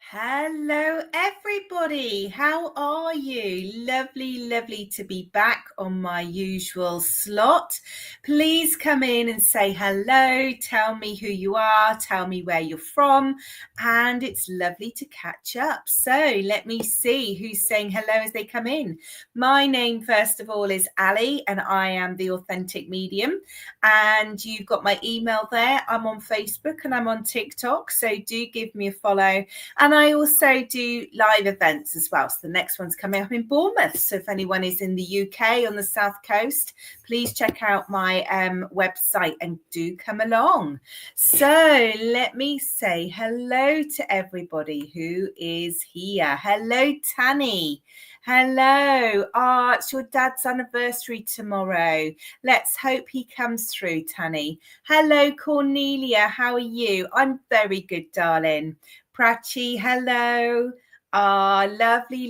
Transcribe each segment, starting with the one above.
Hello, everybody. How are you? Lovely to be back on my usual slot. Please come in and say hello. Tell me who you are. Tell me where you're from. And it's lovely to catch up. So let me see who's saying hello as they come in. My name, first of all, is Alli, and I am the Authentic Medium. And you've got my email there. I'm on Facebook and I'm on TikTok. So do give me a follow. And I also do live events as well. So the next one's coming up in Bournemouth. So if anyone is in the UK on the South Coast, please check out my website and do come along. So let me say hello to everybody who is here. Hello, Tanny. Hello. It's your dad's anniversary tomorrow. Let's hope he comes through, Tanny. Hello, Cornelia. How are you? I'm very good, darling. Prachi, hello. Lovely.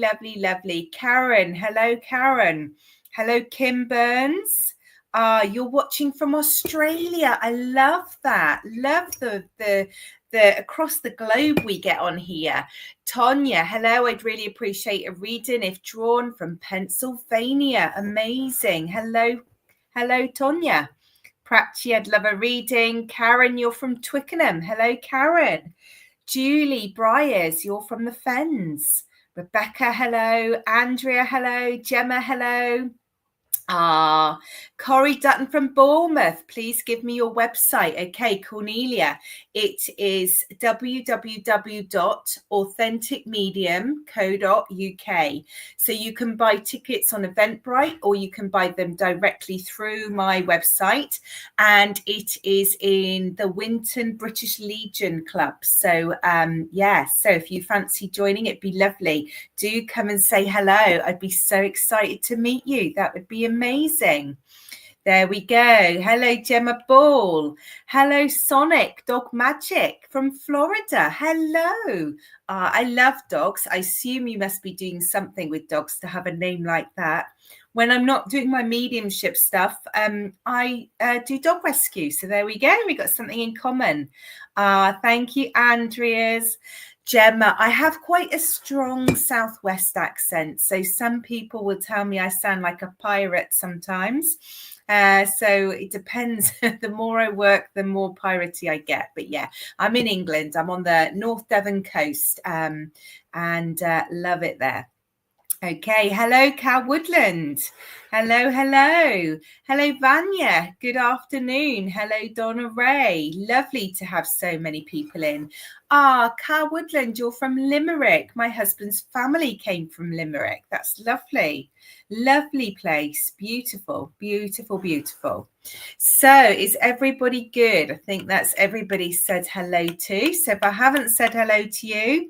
Karen, hello, Karen. Hello, Kim Burns. You're watching from Australia. I love that. Love the across the globe we get on here. Tonya, hello. I'd really appreciate a reading if drawn from Pennsylvania. Amazing. Hello, Tonya. Prachi, I'd love a reading. Karen, you're from Twickenham. Hello, Karen. Julie Briers, you're from the Fens. Rebecca, hello. Andrea, hello. Gemma, hello. Corey Dutton from Bournemouth. Please give me your website. Okay, Cornelia. It is www.authenticmedium.co.uk. So you can buy tickets on Eventbrite or you can buy them directly through my website. And it is in the Winton British Legion Club. So so if you fancy joining, it'd be lovely. Do come and say hello. I'd be so excited to meet you. That would be amazing. There we go. Hello, Gemma Ball. Hello, Sonic Dog Magic from Florida. Hello. I love dogs. I assume you must be doing something with dogs to have a name like that. When I'm not doing my mediumship stuff, I do dog rescue. So there we go. We got something in common. Thank you, Andreas. Gemma, I have quite a strong Southwest accent. So some people will tell me I sound like a pirate sometimes. So it depends. The more I work, the more piratey I get. But yeah, I'm in England. I'm on the North Devon coast and love it there. Okay, hello, Cal Woodland. Hello. Hello, Vanya. Good afternoon. Hello, Donna Ray. Lovely to have so many people in. Cal Woodland, you're from Limerick. My husband's family came from Limerick. That's lovely. Lovely place. Beautiful. So is everybody good? I think that's everybody said hello to. So if I haven't said hello to you,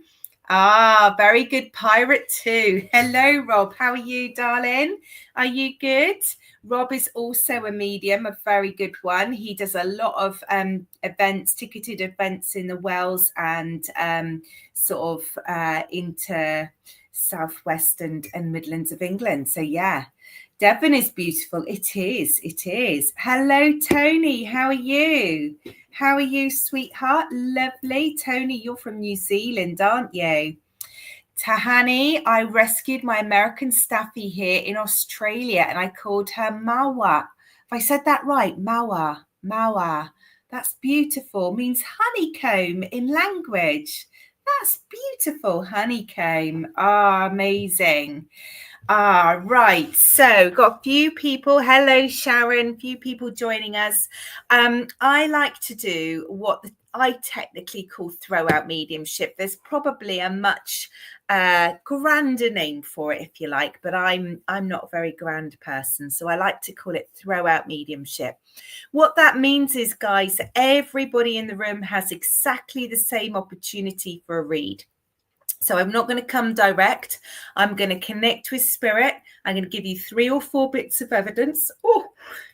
very good, Pirate too. Hello, Rob. How are you, darling? Are you good? Rob is also a medium, a very good one. He does a lot of events, ticketed events in the Wells and into Southwest and Midlands of England. So yeah, Devon is beautiful. It is. Hello, Tony. How are you? How are you, sweetheart? Lovely. Tony, you're from New Zealand, aren't you? Tahani, I rescued my American staffy here in Australia and I called her Mawa. If I said that right, Mawa. That's beautiful. Means honeycomb in language. That's beautiful, honeycomb. Amazing. Right. So got a few people. Hello, Sharon. Few people joining us. I like to do what I technically call throw-out mediumship. There's probably a much grander name for it, if you like, but I'm not a very grand person, so I like to call it throw-out mediumship. What that means is, guys, everybody in the room has exactly the same opportunity for a read. So I'm not going to come direct. I'm going to connect with spirit. I'm going to give you 3 or 4 bits of evidence. Oh,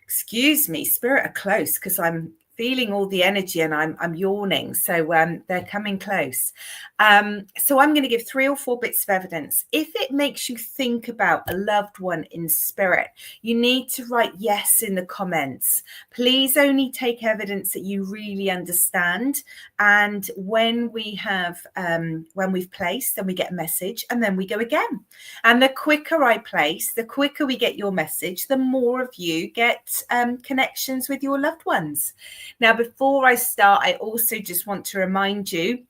excuse me, spirit are close because I'm feeling all the energy, and I'm yawning, so they're coming close. So I'm going to give 3 or 4 bits of evidence. If it makes you think about a loved one in spirit, you need to write yes in the comments. Please only take evidence that you really understand. And when we have when we've placed, then we get a message, and then we go again. And the quicker I place, the quicker we get your message, the more of you get connections with your loved ones. Now, before I start, I also just want to remind you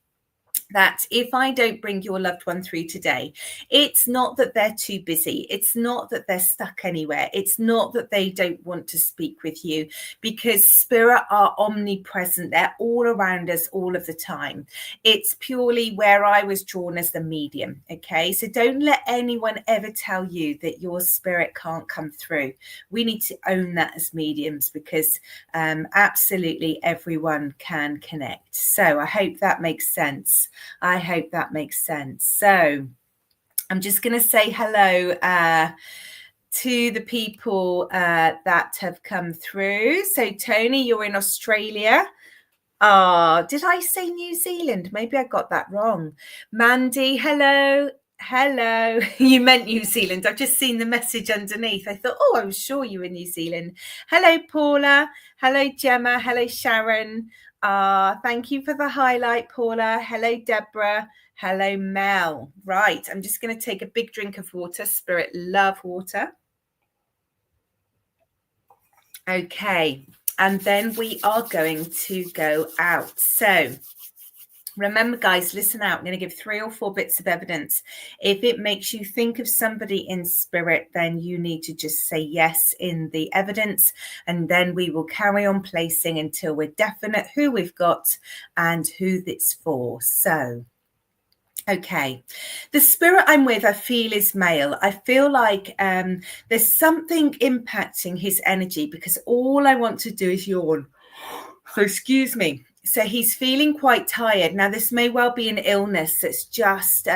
that if I don't bring your loved one through today, it's not that they're too busy. It's not that they're stuck anywhere. It's not that they don't want to speak with you, because spirit are omnipresent. They're all around us all of the time. It's purely where I was drawn as the medium. Okay, so don't let anyone ever tell you that your spirit can't come through. We need to own that as mediums, because absolutely everyone can connect. So I hope that makes sense. I hope that makes sense. So I'm just going to say hello to the people that have come through. So Tony, you're in Australia. Did I say New Zealand? Maybe I got that wrong. Mandy, hello. Hello. You meant New Zealand. I've just seen the message underneath. I thought, I was sure you were New Zealand. Hello, Paula. Hello, Gemma. Hello, Sharon. Thank you for the highlight, Paula. Hello, Deborah. Hello, Mel. Right. I'm just going to take a big drink of water. Spirit love water. Okay. And then we are going to go out. So remember, guys, listen out. I'm going to give 3 or 4 bits of evidence. If it makes you think of somebody in spirit, then you need to just say yes in the evidence. And then we will carry on placing until we're definite who we've got and who it's for. So, okay, the spirit I'm with, I feel is male. I feel like there's something impacting his energy, because all I want to do is yawn. So excuse me. So he's feeling quite tired. Now, this may well be an illness that's just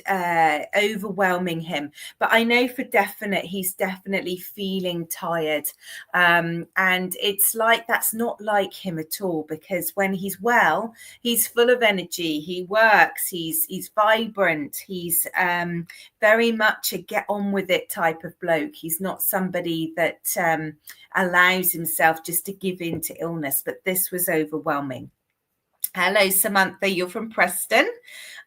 overwhelming him. But I know for definite, he's definitely feeling tired. And it's like, that's not like him at all, because when he's well, he's full of energy. He works, he's vibrant. He's very much a get on with it type of bloke. He's not somebody that allows himself just to give in to illness, but this was overwhelming. Hello, Samantha, you're from Preston.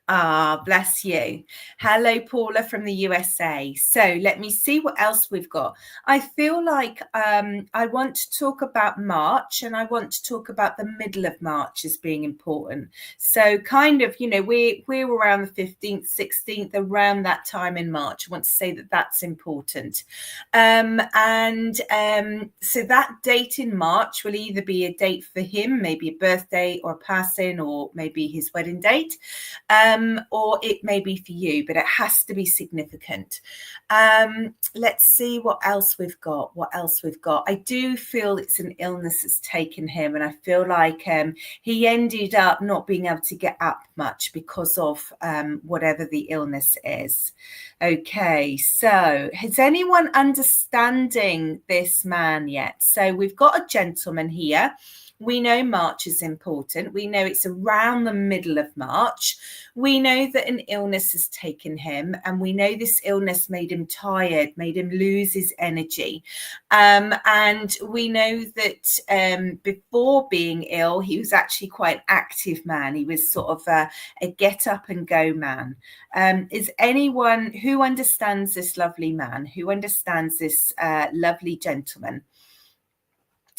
Bless you. Hello, Paula from the USA. So let me see what else we've got. I feel like I want to talk about March, and I want to talk about the middle of March as being important. So kind of, we're around the 15th, 16th, around that time in March. I want to say that that's important. So that date in March will either be a date for him, maybe a birthday or a passing, or maybe his wedding date. Or it may be for you, but it has to be significant. Let's see what else we've got. I do feel it's an illness that's taken him, and I feel like he ended up not being able to get up much because of whatever the illness is. Okay, so is anyone understanding this man yet? So we've got a gentleman here. We know March is important. We know it's around the middle of March. We know that an illness has taken him, and we know this illness made him tired, made him lose his energy. And we know that before being ill, he was actually quite an active man. He was sort of a get up and go man. Is anyone who understands this lovely man, who understands this lovely gentleman?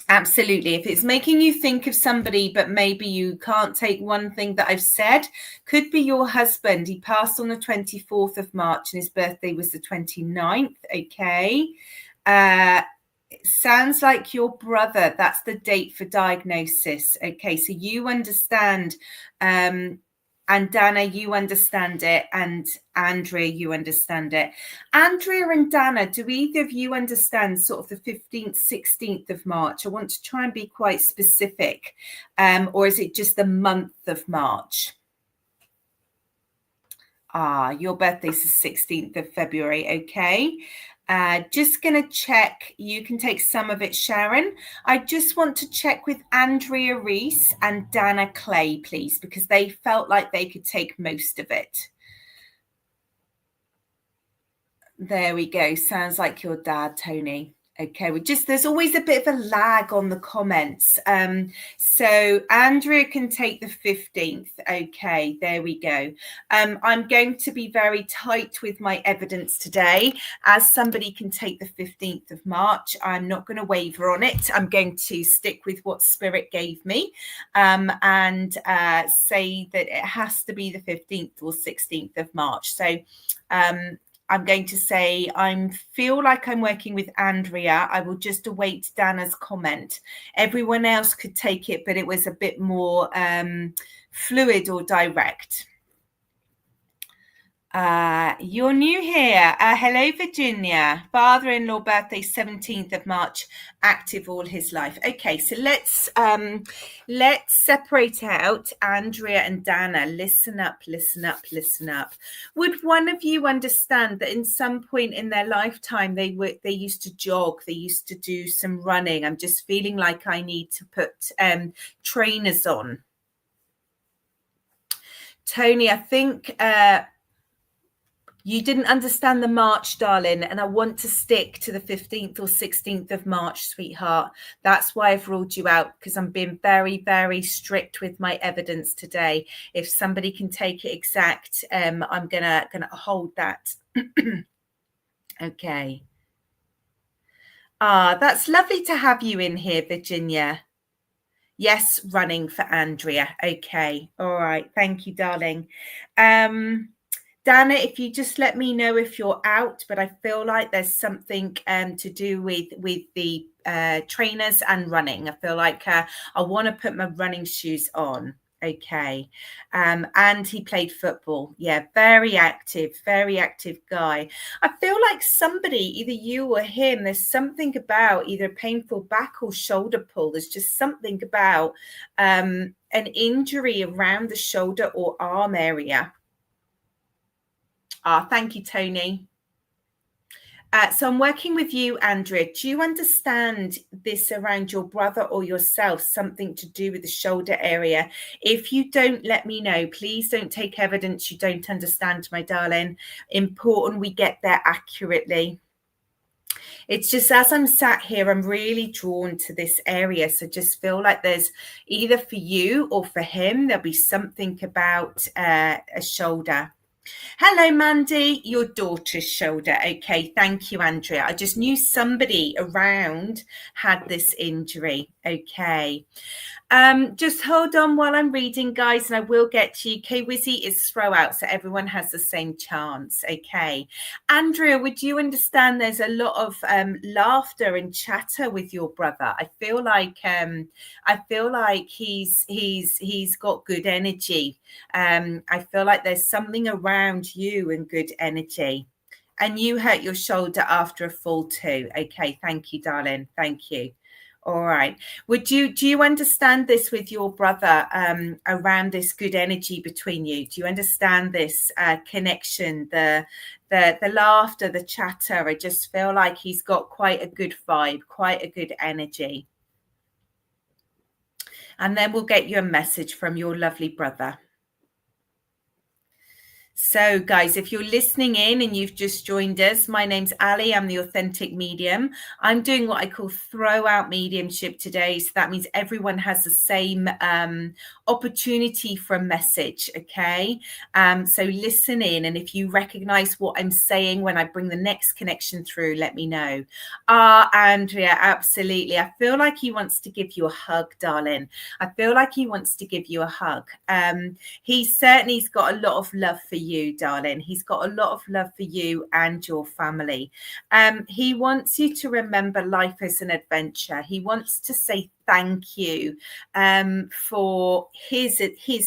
Absolutely. If it's making you think of somebody, but maybe you can't take one thing that I've said, could be your husband. He passed on the 24th of March and his birthday was the 29th. Okay. It sounds like your brother. That's the date for diagnosis. Okay. So you understand, and Dana, you understand it, and Andrea, you understand it. Andrea and Dana, do either of you understand sort of the 15th, 16th of March? I want to try and be quite specific. Or is it just the month of March? Your birthday's the 16th of February, okay. Just going to check. You can take some of it, Sharon. I just want to check with Andrea Reese and Dana Clay, please, because they felt like they could take most of it. There we go. Sounds like your dad, Tony. Okay, there's always a bit of a lag on the comments. So Andrea can take the 15th. Okay, there we go. I'm going to be very tight with my evidence today. As somebody can take the 15th of March, I'm not going to waver on it. I'm going to stick with what Spirit gave me, and say that it has to be the 15th or 16th of March. So I'm going to say I feel like I'm working with Andrea. I will just await Dana's comment. Everyone else could take it, but it was a bit more fluid or direct. You're new here. Hello, Virginia. Father-in-law birthday, 17th of March, active all his life. Okay, so let's separate out Andrea and Dana. Listen up, listen up, listen up. Would one of you understand that in some point in their lifetime they used to jog, they used to do some running? I'm just feeling like I need to put trainers on. Tony, I think you didn't understand the March, darling, and I want to stick to the 15th or 16th of March, sweetheart. That's why I've ruled you out, because I'm being very, very strict with my evidence today. If somebody can take it exact, I'm gonna hold that. Okay. That's lovely to have you in here, Virginia. Yes, running for Andrea. Okay. All right. Thank you, darling. Dana, if you just let me know if you're out, but I feel like there's something to do with the trainers and running. I feel like I want to put my running shoes on. Okay. And he played football. Yeah, very active guy. I feel like somebody, either you or him, there's something about either a painful back or shoulder pull. There's just something about an injury around the shoulder or arm area. Thank you, Tony. So I'm working with you, Andrea. Do you understand this around your brother or yourself, something to do with the shoulder area? If you don't, let me know. Please don't take evidence you don't understand, my darling. Important we get there accurately. It's just as I'm sat here, I'm really drawn to this area. So just feel like there's either for you or for him, there'll be something about a shoulder. Hello, Mandy, your daughter's shoulder. Okay, thank you, Andrea. I just knew somebody around had this injury. Okay. Just hold on while I'm reading, guys, and I will get to you. K-Wizzy is throw out, so everyone has the same chance. Okay. Andrea, would you understand there's a lot of laughter and chatter with your brother? I feel like he's got good energy. I feel like there's something around you and good energy. And you hurt your shoulder after a fall too. Okay, thank you, darling. Thank you. All right. Do you understand this with your brother around this good energy between you? Do you understand this connection, the laughter, the chatter? I just feel like he's got quite a good vibe, quite a good energy. And then we'll get you a message from your lovely brother. So, guys, if you're listening in and you've just joined us, my name's Alli. I'm the Authentic Medium. I'm doing what I call throw out mediumship today. So that means everyone has the same opportunity for a message. Okay. So listen in. And if you recognize what I'm saying when I bring the next connection through, let me know. Andrea, absolutely. I feel like he wants to give you a hug, darling. I feel like he wants to give you a hug. He's got a lot of love for you, darling. He's got a lot of love for you and your family. He wants you to remember life as an adventure. He wants to say thank you for his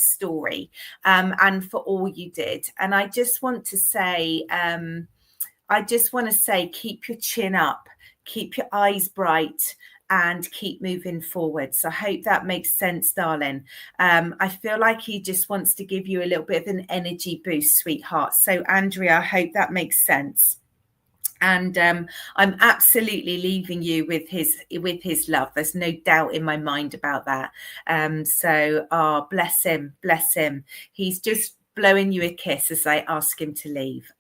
story and for all you did. And I just want to say, keep your chin up, keep your eyes bright, and keep moving forward. So I hope that makes sense, darling. I feel like he just wants to give you a little bit of an energy boost, sweetheart. So Andrea, I hope that makes sense. And I'm absolutely leaving you with his love. There's no doubt in my mind about that. So bless him, bless him. He's just blowing you a kiss as I ask him to leave.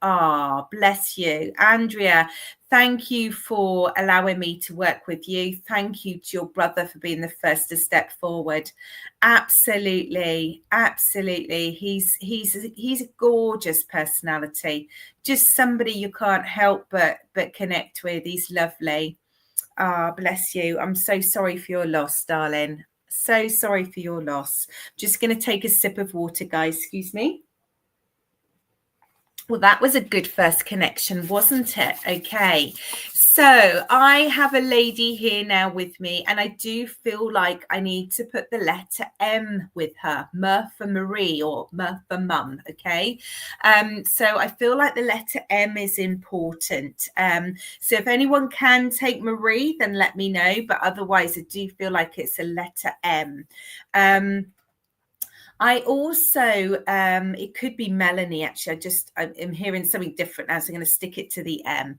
Bless you, Andrea. Thank you for allowing me to work with you. Thank you to your brother for being the first to step forward. Absolutely, absolutely. He's a gorgeous personality. Just somebody you can't help but connect with. He's lovely. Bless you. I'm so sorry for your loss, darling. So sorry for your loss. Just going to take a sip of water, guys. Excuse me. Well, that was a good first connection, wasn't it? Okay. So I have a lady here now with me, and I do feel like I need to put the letter M with her, M for Marie or M for Mum. Okay. So I feel like the letter M is important. So if anyone can take Marie, then let me know. But otherwise, I do feel like it's a letter M. I also, it could be Melanie, actually. I'm hearing something different now, so I'm going to stick it to the M.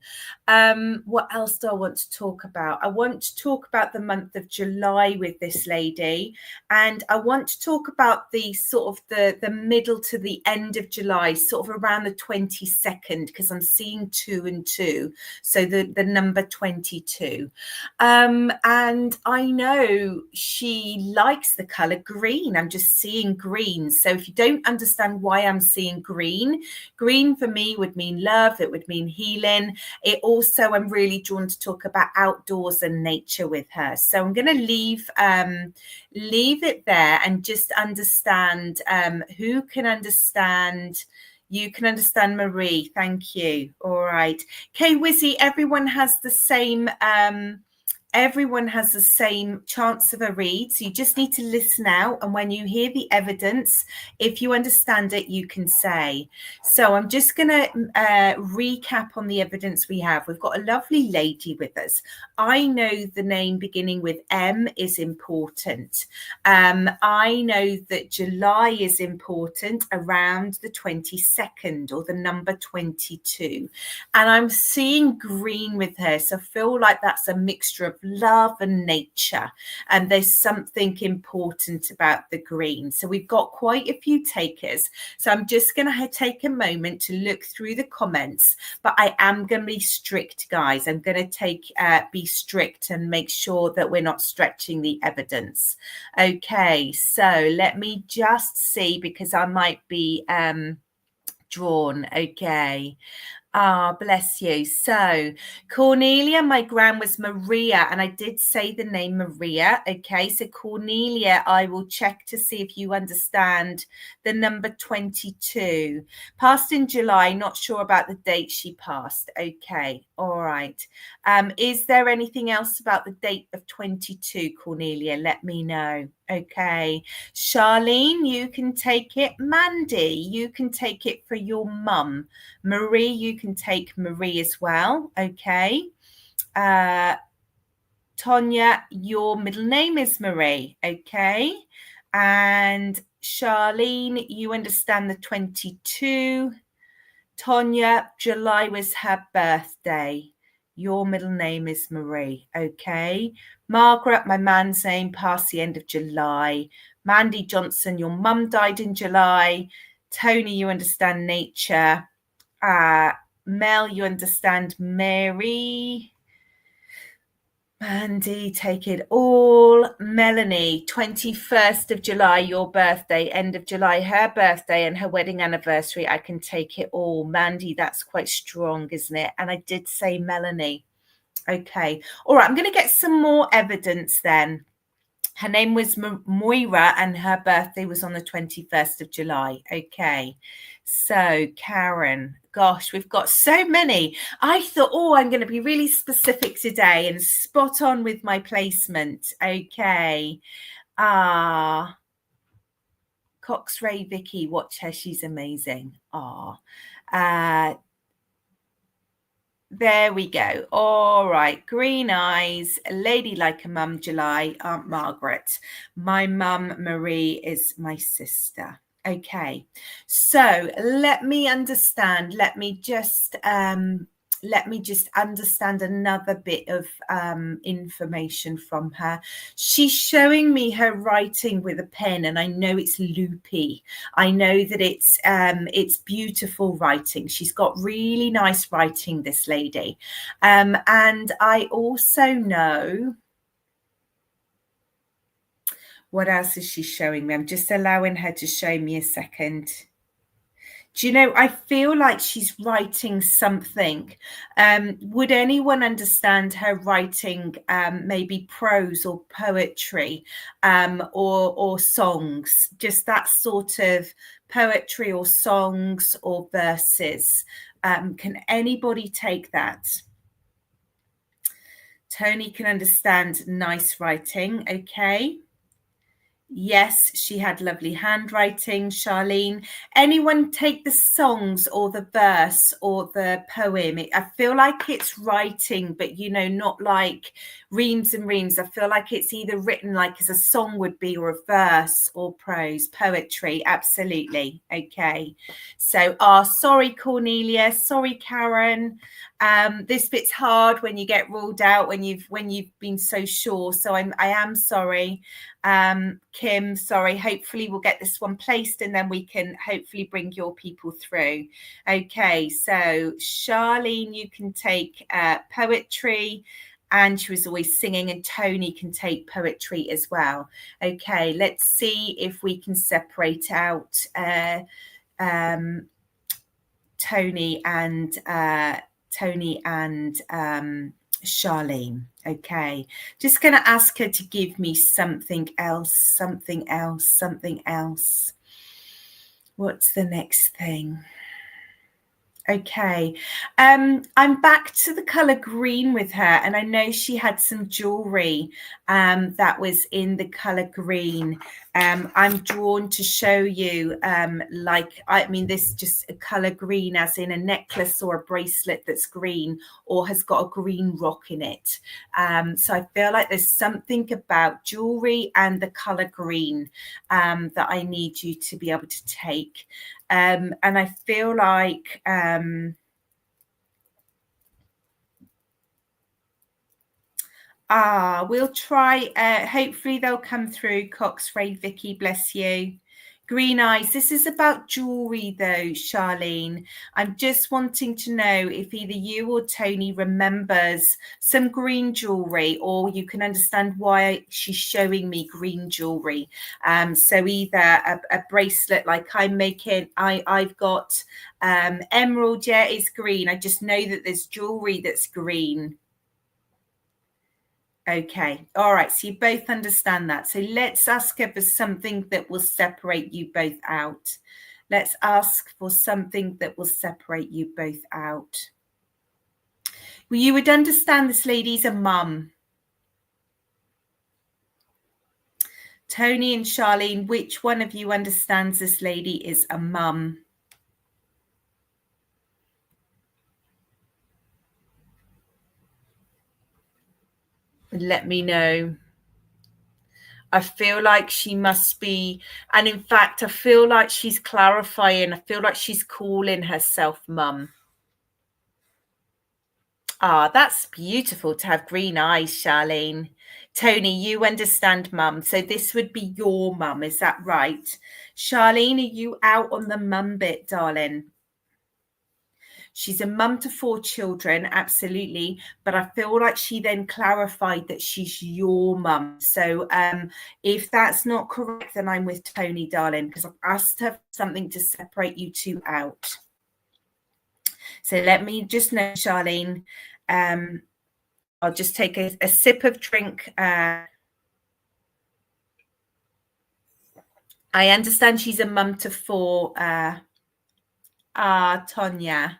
What else do I want to talk about? I want to talk about the month of July with this lady, and I want to talk about the sort of the middle to the end of July, sort of around the 22nd, because I'm seeing 2 and 2, so the number 22. And I know she likes the color green. I'm just seeing green. So if you don't understand why I'm seeing green, green for me would mean love. It would mean healing. It also, I'm really drawn to talk about outdoors and nature with her. So I'm going to leave it there and just understand who can understand. You can understand Marie. Thank you. All right. Okay, Wizzy, everyone has the same chance of a read, so you just need to listen out, and when you hear the evidence, if you understand it, you can say. So I'm just going to recap on the evidence we have. We've got a lovely lady with us. I know the name beginning with M is important. I know that July is important, around the 22nd or the number 22, and I'm seeing green with her, so I feel like that's a mixture of love and nature, and there's something important about the green. So we've got quite a few takers, so I'm just going to take a moment to look through the comments, but I am going to be strict, guys. I'm going to be strict and make sure that we're not stretching the evidence. Okay, so let me just see, because I might be drawn. Okay. Bless you. So Cornelia, my gran was Maria, and I did say the name Maria. Okay, so Cornelia, I will check to see if you understand the number 22. Passed in July, not sure about the date she passed. Okay, all right. Is there anything else about the date of 22, Cornelia? Let me know. Okay, Charlene, you can take it. Mandy, you can take it for your mum. Marie, you can take Marie as well. Okay. Tonya, your middle name is Marie. Okay. And Charlene, you understand the 22. Tonya, July was her birthday. Your middle name is Marie. Okay. Margaret, my man's name, past the end of July. Mandy Johnson, your mum died in July. Tony, you understand nature. Mel, you understand Mary. Mandy, take it all. Melanie, 21st of July, your birthday, end of July, her birthday and her wedding anniversary. I can take it all. Mandy, that's quite strong, isn't it? And I did say Melanie. Okay. All right. I'm going to get some more evidence then. Her name was Moira, and her birthday was on the 21st of July. Okay. So Karen, gosh, we've got so many. I thought, I'm going to be really specific today and spot on with my placement. Okay. Coxray Vicky, watch her. She's amazing. There we go. All right. Green eyes, lady like a mum, July, Aunt Margaret. My mum, Marie, is my sister. Okay. So let me understand. Let me just let me just understand another bit of information from her. She's showing me her writing with a pen, and I know it's loopy. I know that it's beautiful writing. She's got really nice writing, this lady. And I also know, what else is she showing me? I'm just allowing her to show me a second. Do you know, I feel like she's writing something. Would anyone understand her writing maybe prose or poetry or songs? Just that sort of poetry or songs or verses. Can anybody take that? Tony can understand nice writing. Okay. Yes, she had lovely handwriting. Charlene, anyone take the songs or the verse or the poem? I feel like it's writing, but not like reams and reams. I feel like it's either written like as a song would be, or a verse, or prose, poetry. Absolutely. Okay. So, sorry, Cornelia. Sorry, Karen. This bit's hard when you get ruled out, when you've been so sure. So I am sorry. Kim, sorry. Hopefully we'll get this one placed, and then we can hopefully bring your people through. Okay, so Charlene, you can take poetry, and she was always singing, and Tony can take poetry as well. Okay, let's see if we can separate out Tony and Charlene. Okay, just going to ask her to give me something else. What's the next thing? Okay, I'm back to the color green with her, and I know she had some jewelry that was in the color green. I'm drawn to show you this just a color green, as in a necklace or a bracelet that's green or has got a green rock in it. So I feel like there's something about jewelry and the color green that I need you to be able to take. And I feel like we'll try. Hopefully they'll come through. Cox, Ray, Vicky, bless you. Green eyes. This is about jewelry though, Charlene. I'm just wanting to know if either you or Tony remembers some green jewelry, or you can understand why she's showing me green jewelry. So either a bracelet like I'm making. I've got emerald. Yeah, it's green. I just know that there's jewelry that's green. Okay. All right. So you both understand that. So let's ask her for something that will separate you both out. Let's ask for something that will separate you both out. Well, you would understand this lady's a mum. Tony and Charlene, which one of you understands this lady is a mum? Let me know. I feel like she must be, and in fact, I feel like she's clarifying. I feel like she's calling herself mum. That's beautiful to have green eyes, Charlene. Tony, you understand mum. So this would be your mum, is that right? Charlene, are you out on the mum bit, darling? She's a mum to 4 children, absolutely. But I feel like she then clarified that she's your mum. So if that's not correct, then I'm with Tony, darling, because I've asked her for something to separate you two out. So let me just know, Charlene. I'll just take a sip of drink. I understand she's a mum to 4. Tonya.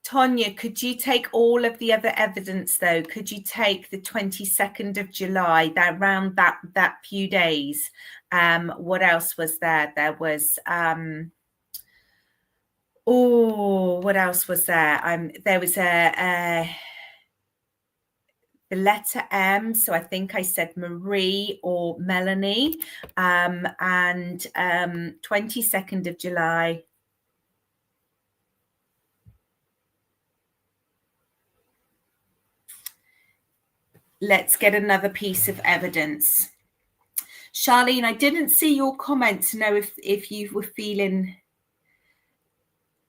Tonya, could you take all of the other evidence, though? Could you take the 22nd of July, around that few days? What else was there? There was, what else was there? There was the letter M. So I think I said Marie or Melanie. And 22nd of July. Let's get another piece of evidence. Charlene, I didn't see your comment to know if you were feeling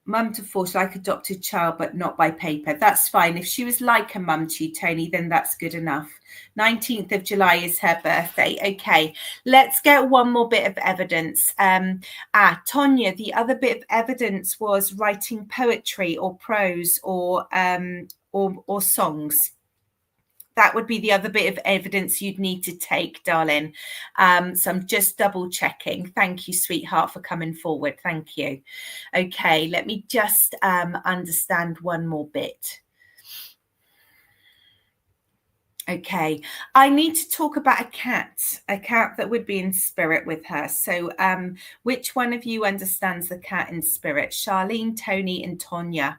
mum to force like adopted child, but not by paper. That's fine. If she was like a mum to you, Tony, then that's good enough. 19th of July is her birthday. Okay, let's get one more bit of evidence. Tonya, the other bit of evidence was writing poetry or prose or songs. That would be the other bit of evidence you'd need to take, darling. So I'm just double checking. Thank you, sweetheart, for coming forward. Thank you. Okay, let me just understand one more bit. Okay, I need to talk about a cat that would be in spirit with her. So which one of you understands the cat in spirit? Charlene, Tony, and Tonya.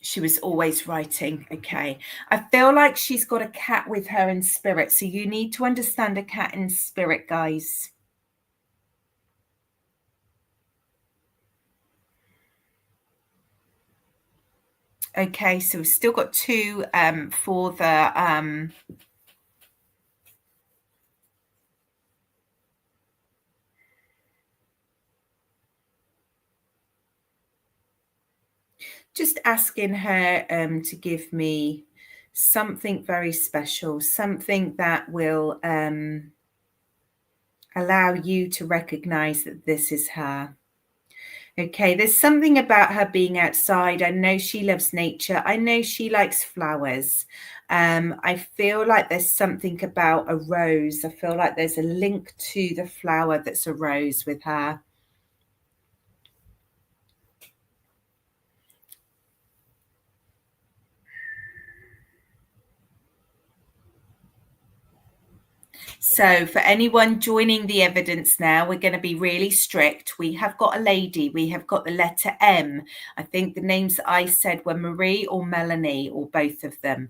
She was always writing. Okay. I feel like she's got a cat with her in spirit. So you need to understand a cat in spirit, guys. Okay. So we've still got two for the just asking her to give me something very special, something that will allow you to recognize that this is her. Okay, there's something about her being outside. I know she loves nature. I know she likes flowers. I feel like there's something about a rose. I feel like there's a link to the flower that's a rose with her. So for anyone joining the evidence now, we're going to be really strict. We have got a lady. We have got the letter M. I think the names that I said were Marie or Melanie or both of them.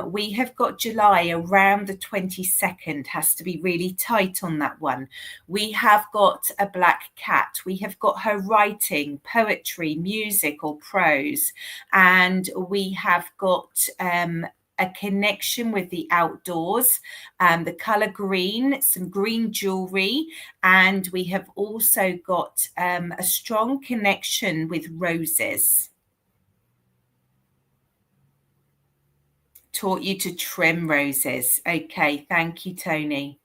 We have got July around the 22nd. Has to be really tight on that one. We have got a black cat. We have got her writing, poetry, music or prose. And we have got a connection with the outdoors, the color green, some green jewelry, and we have also got a strong connection with roses. Taught you to trim roses. Okay, thank you, Tony.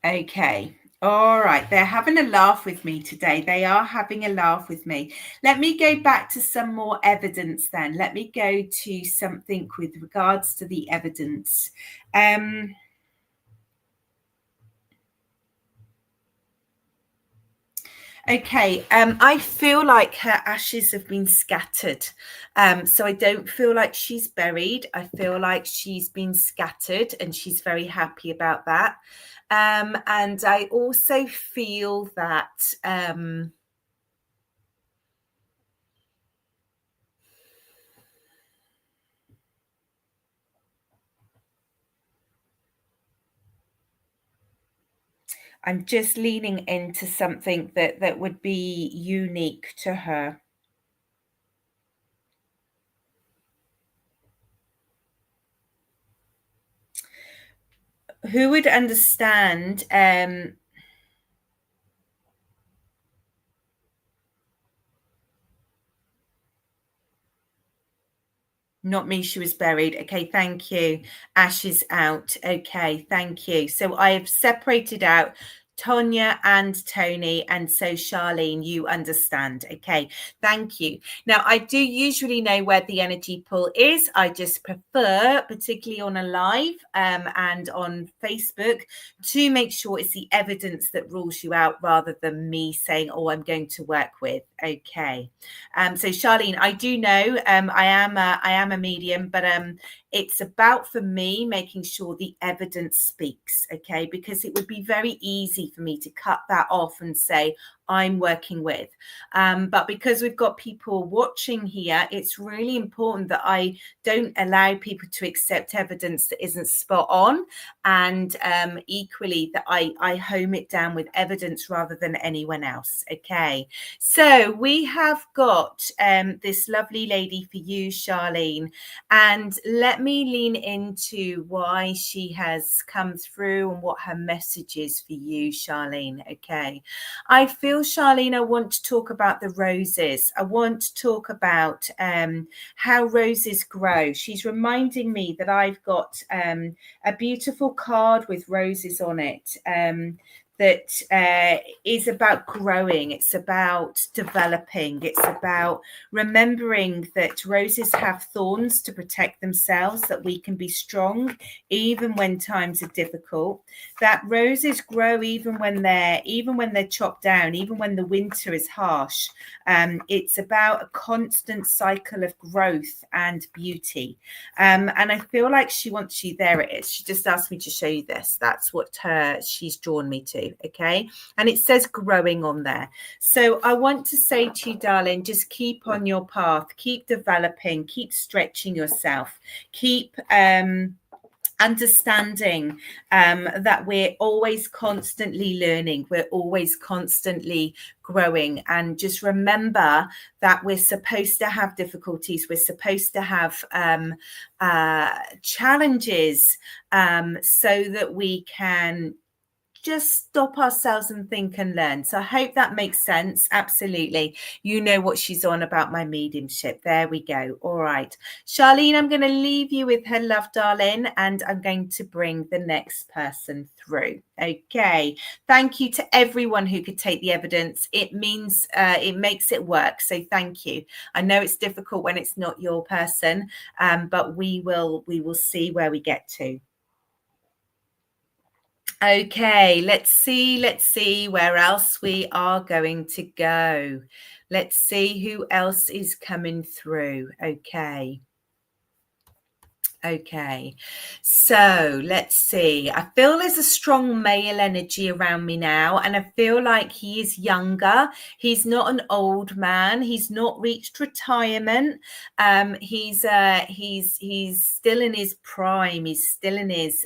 Okay. All right, they're having a laugh with me today. They are having a laugh with me. Let me go back to some more evidence then. Let me go to something with regards to the evidence. Okay, I feel like her ashes have been scattered. So I don't feel like she's buried. I feel like she's been scattered and she's very happy about that. And I also feel that I'm just leaning into something that would be unique to her. Who would understand not me, she was buried. Okay, thank you. Ashes out. Okay, thank you. So I have separated out Tonya and Tony, and so Charlene, you understand. Okay, thank you. Now, I do usually know where the energy pull is. I just prefer, particularly on a live and on Facebook, to make sure it's the evidence that rules you out rather than me saying, oh, I'm going to work with. Okay. So Charlene, I do know I am a medium, but it's about, for me, making sure the evidence speaks, okay? Because it would be very easy for me to cut that off and say, I'm working with. But because we've got people watching here, it's really important that I don't allow people to accept evidence that isn't spot on, and equally that I home it down with evidence rather than anyone else. Okay, so we have got this lovely lady for you, Charlene, and let me lean into why she has come through and what her message is for you, Charlene. Okay, I feel, Charlene, I want to talk about the roses. I want to talk about how roses grow. She's reminding me that I've got a beautiful card with roses on it that is about growing. It's about developing. It's about remembering that roses have thorns to protect themselves, that we can be strong even when times are difficult, that roses grow even when they're chopped down, even when the winter is harsh. It's about a constant cycle of growth and beauty. And I feel like she wants you. There it is. She just asked me to show you this. That's what she's drawn me to. Okay. And it says growing on there. So I want to say to you, darling, just keep on your path, keep developing, keep stretching yourself, keep understanding that we're always constantly learning, we're always constantly growing, and just remember that we're supposed to have difficulties, we're supposed to have challenges so that we can just stop ourselves and think and learn. So I hope that makes sense. Absolutely. You know what she's on about my mediumship. There we go. All right. Charlene, I'm going to leave you with her love, darling, and I'm going to bring the next person through. Okay. Thank you to everyone who could take the evidence. It means it makes it work. So thank you. I know it's difficult when it's not your person, but we will see where we get to. Okay, let's see where else we are going to go. Let's see who else is coming through. Okay, so let's see. I feel there's a strong male energy around me now, and I feel like he is younger. He's not an old man. He's not reached retirement. He's still in his prime. He's still in his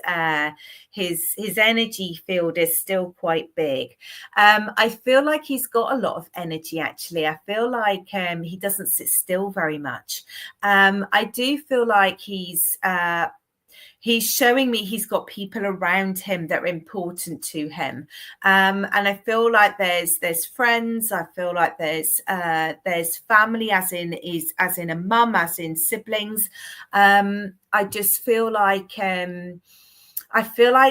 energy field is still quite big. I feel like he's got a lot of energy. Actually, I feel like he doesn't sit still very much. I do feel like he's showing me he's got people around him that are important to him, and I feel like there's friends. I feel like there's family, as in a mum, as in siblings. I just feel like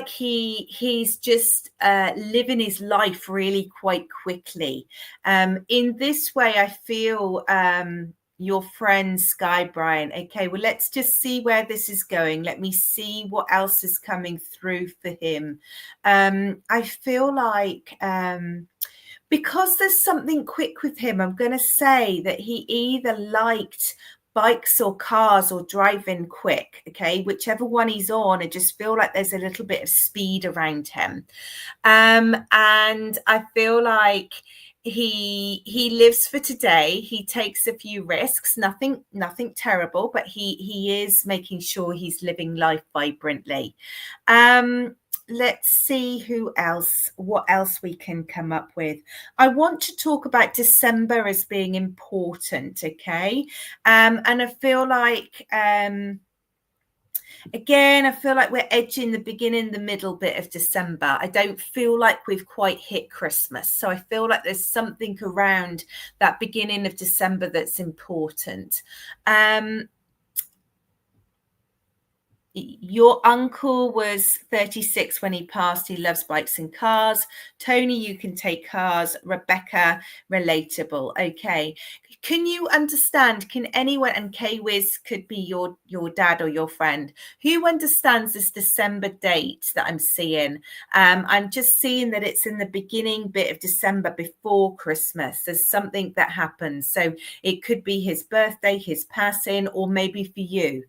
he's just living his life really quite quickly. In this way, I feel your friend Sky Brian. Okay, well, let's just see where this is going. Let me see what else is coming through for him. I feel like because there's something quick with him, I'm going to say that he either liked bikes or cars or driving quick. Okay, whichever one he's on, I just feel like there's a little bit of speed around him. And I feel like he lives for today. He takes a few risks, nothing terrible, but he is making sure he's living life vibrantly. Let's see what else we can come up with. I want to talk about December as being important. Okay. And I feel like again, I feel like we're edging the beginning, the middle bit of December. I don't feel like we've quite hit Christmas. So I feel like there's something around that beginning of December that's important. Your uncle was 36 when he passed. He loves bikes and cars. Tony, you can take cars. Rebecca, relatable. Okay. Can you understand? Can anyone, and K-Wiz could be your dad or your friend, who understands this December date that I'm seeing? I'm just seeing that it's in the beginning bit of December before Christmas. There's something that happens. So it could be his birthday, his passing, or maybe for you.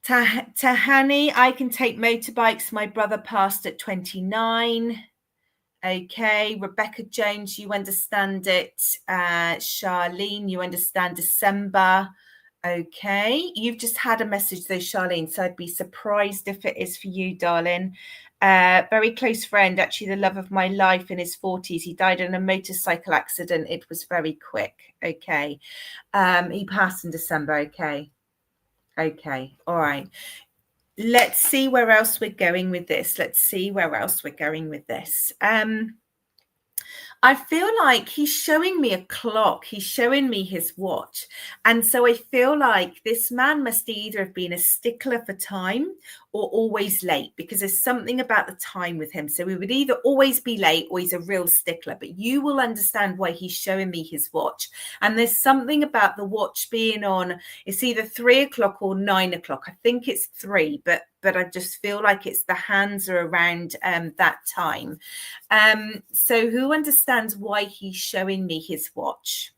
Tahani, I can take motorbikes. My brother passed at 29. Okay, Rebecca Jones, you understand it. Charlene, you understand December. Okay, you've just had a message though, Charlene, so I'd be surprised if it is for you, darling. Very close friend, actually the love of my life, in his 40s. He died in a motorcycle accident. It was very quick. Okay. He passed in December. Okay. Okay. All right. Let's see where else we're going with this. I feel like he's showing me a clock. He's showing me his watch. And so I feel like this man must either have been a stickler for time or always late, because there's something about the time with him. So we would either always be late or he's a real stickler. But you will understand why he's showing me his watch. And there's something about the watch being on. It's either 3 o'clock or 9 o'clock. I think it's 3, but I just feel like it's the hands are around that time. So who understands why he's showing me his watch?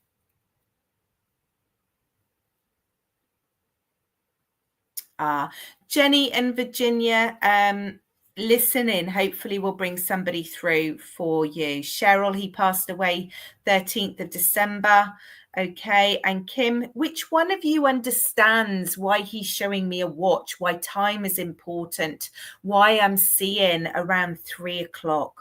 Jenny and Virginia, listen in. Hopefully we'll bring somebody through for you. Cheryl, he passed away 13th of December. Okay. And Kim, which one of you understands why he's showing me a watch, why time is important, why I'm seeing around 3 o'clock?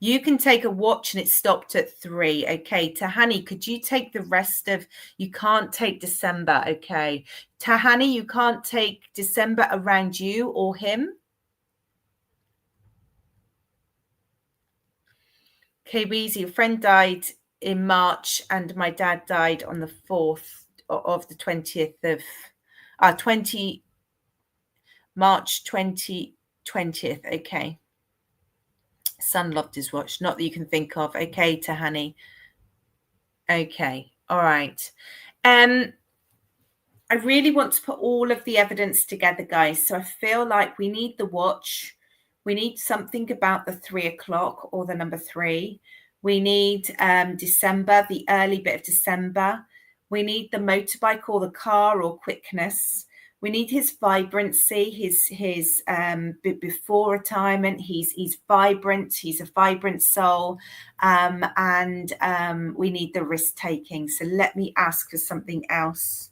You can take a watch and it stopped at 3. Okay. Tahani, could you take the rest of, you can't take December. Okay. Tahani, you can't take December around you or him. Okay, Weezy, a friend died in March and my dad died on the 4th of the 20th of 20 March 2020th. Okay. Son loved his watch. Not that you can think of. Okay, Tahani. Okay. All right. I really want to put all of the evidence together, guys. So I feel like we need the watch. We need something about the 3 o'clock or the number 3. We need December, the early bit of December. We need the motorbike or the car or quickness. We need his vibrancy, his before retirement. He's vibrant. He's a vibrant soul, and we need the risk taking. So let me ask for something else.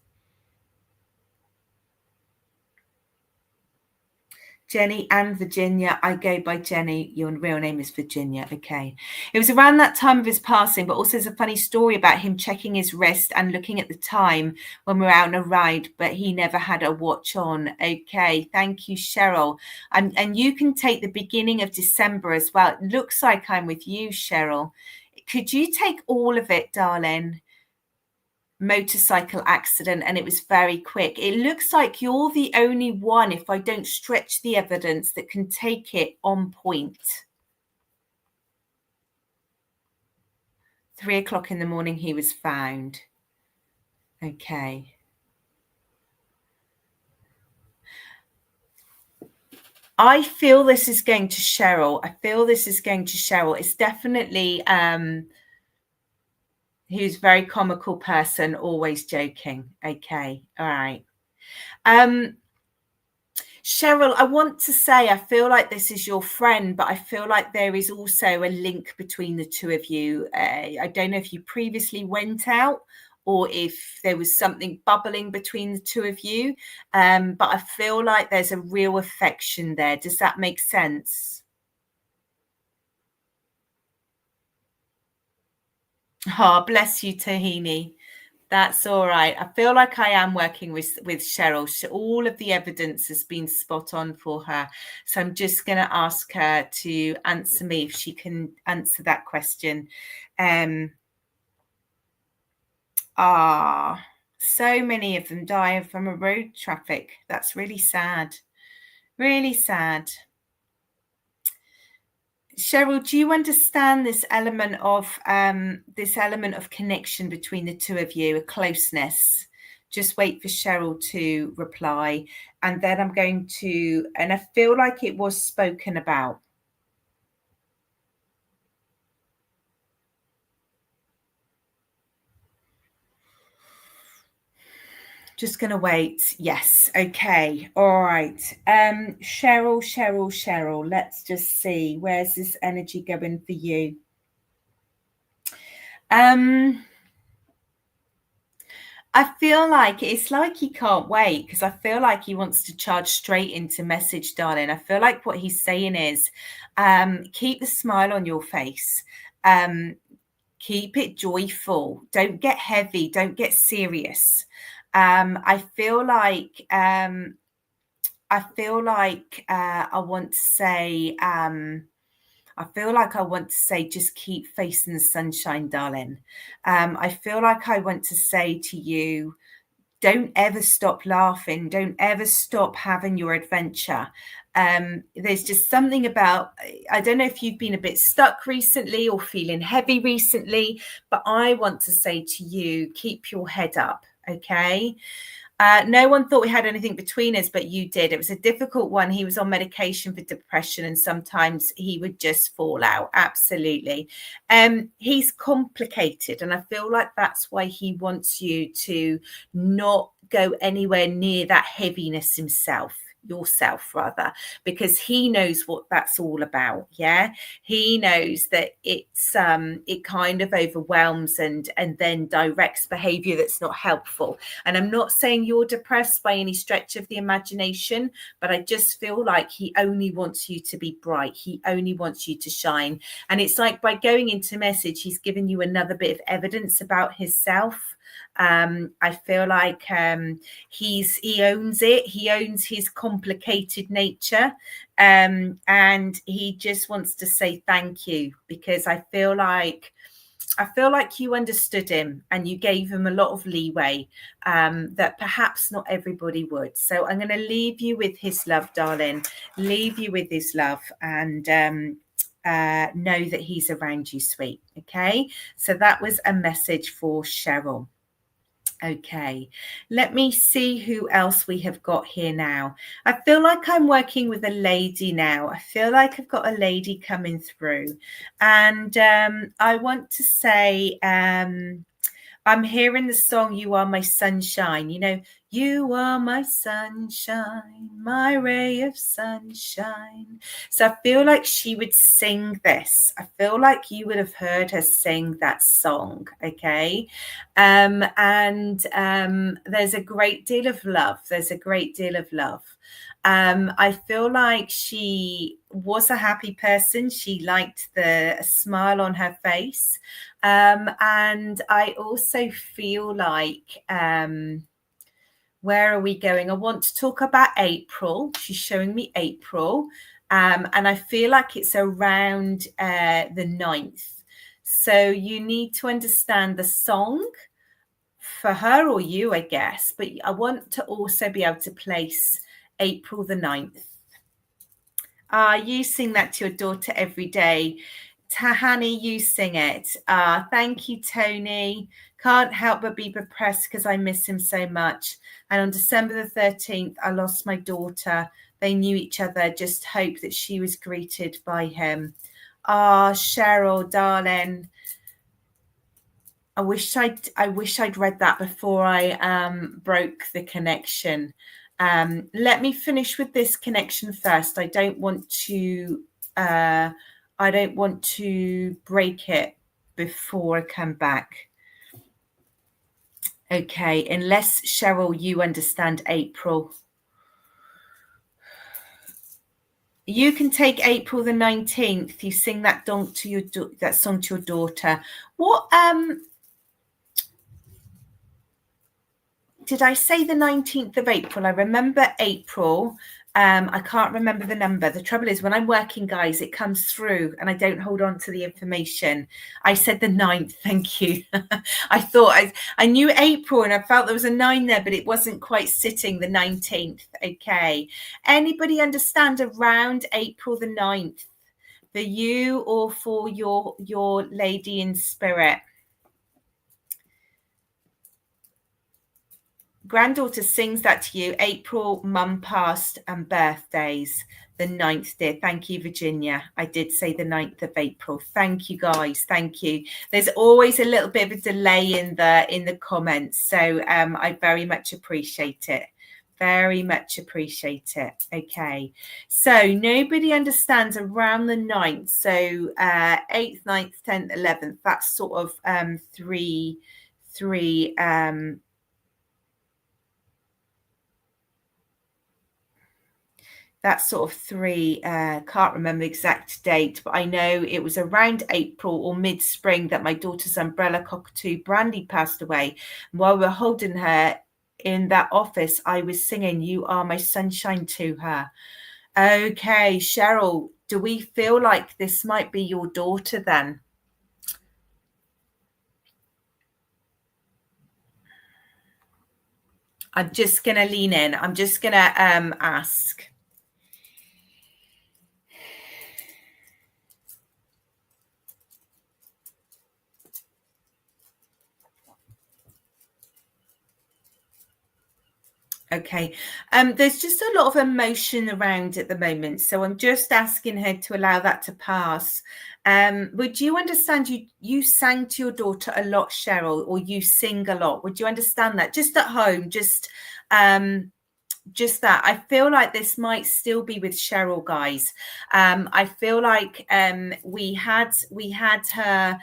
Jenny and Virginia. I go by Jenny. Your real name is Virginia. Okay. It was around that time of his passing, but also there's a funny story about him checking his wrist and looking at the time when we were out on a ride, but he never had a watch on. Okay. Thank you, Cheryl. And you can take the beginning of December as well. It looks like I'm with you, Cheryl. Could you take all of it, darling? Motorcycle accident, and it was very quick. It looks like you're the only one, if I don't stretch the evidence, that can take it on point. 3 o'clock in the morning he was found. Okay. I feel this is going to Cheryl. It's definitely he was a very comical person, always joking. Okay. All right. Cheryl, I want to say, I feel like this is your friend, but I feel like there is also a link between the two of you. I don't know if you previously went out or if there was something bubbling between the two of you, but I feel like there's a real affection there. Does that make sense? Oh, bless you, Tahini. That's all right. I feel like I am working with Cheryl. All of the evidence has been spot on for her. So I'm just going to ask her to answer me if she can answer that question. So many of them die from a road traffic. That's really sad. Really sad. Cheryl, do you understand this element of connection between the two of you, a closeness? Just wait for Cheryl to reply, and then I'm going to, and I feel like it was spoken about. Just going to wait. Yes. Okay. All right. Cheryl. Let's just see. Where's this energy going for you? I feel like it's like he can't wait, because I feel like he wants to charge straight into message, darling. I feel like what he's saying is, keep the smile on your face. Keep it joyful. Don't get heavy. Don't get serious. I feel like I want to say, I feel like I want to say, just keep facing the sunshine, darling. I feel like I want to say to you, don't ever stop laughing. Don't ever stop having your adventure. There's just something about, I don't know if you've been a bit stuck recently or feeling heavy recently, but I want to say to you, keep your head up. Okay. No one thought we had anything between us, but you did. It was a difficult one. He was on medication for depression, and sometimes he would just fall out. Absolutely. He's complicated, and I feel like that's why he wants you to not go anywhere near that heaviness yourself rather, because he knows what that's all about. Yeah, he knows that it's it kind of overwhelms and then directs behavior that's not helpful. And I'm not saying you're depressed by any stretch of the imagination, but I just feel like he only wants you to be bright. He only wants you to shine. And it's like, by going into message, he's given you another bit of evidence about himself. I feel like he owns it. He owns his complicated nature, and he just wants to say thank you, because I feel like you understood him and you gave him a lot of leeway that perhaps not everybody would. So I'm going to leave you with his love, darling. Leave you with his love, and know that he's around you, sweet. Okay, so that was a message for Cheryl. Okay, let me see who else we have got here now. I feel like I'm working with a lady now. I feel like I've got a lady coming through, and I want to say, I'm hearing the song "You Are My Sunshine." You know, you are my sunshine, my ray of sunshine. So I feel like she would sing this. I feel like you would have heard her sing that song. Okay. And there's a great deal of love. I feel like she was a happy person. She liked the smile on her face. And I also feel like, where are we going? I want to talk about April. She's showing me April. And I feel like it's around the 9th. So you need to understand the song for her or you, I guess. But I want to also be able to place April the 9th. You sing that to your daughter every day. Tahani, you sing it. Thank you, Tony. Can't help but be depressed because I miss him so much. And on December the 13th, I lost my daughter. They knew each other. Just hope that she was greeted by him. Cheryl, darling. I wish I'd read that before I broke the connection. Let me finish with this connection first. I don't want to break it before I come back. Okay, unless Cheryl, you understand April. You can take April the 19th. You sing that song to your daughter. What did I say? The 19th of April. I remember April. I can't remember the number. The trouble is, when I'm working, guys, it comes through and I don't hold on to the information. I said the 9th. Thank you. I thought I knew April and I felt there was a 9 there, but it wasn't quite sitting, the 19th. Okay. Anybody understand around April the 9th for you or for your lady in spirit? granddaughter sings that to you. April, mum passed, and birthdays. The 9th, dear. Thank you, Virginia. I did say the 9th of April. Thank you, guys. Thank you. There's always a little bit of a delay in the comments, so I very much appreciate it. Very much appreciate it. Okay, so nobody understands around the 9th. So 8th, 9th, 10th, 11th. That's sort of three. That's sort of three, can't remember the exact date, but I know it was around April or mid-spring that my daughter's umbrella cockatoo Brandy passed away. And while we were holding her in that office, I was singing "You Are My Sunshine" to her. Okay, Cheryl, do we feel like this might be your daughter then? I'm just going to lean in. I'm just going to ask. Okay, there's just a lot of emotion around at the moment, so I'm just asking her to allow that to pass. Would you understand you sang to your daughter a lot, Cheryl, or you sing a lot? Would you understand that? Just at home, just that. I feel like this might still be with Cheryl, guys. I feel like we had her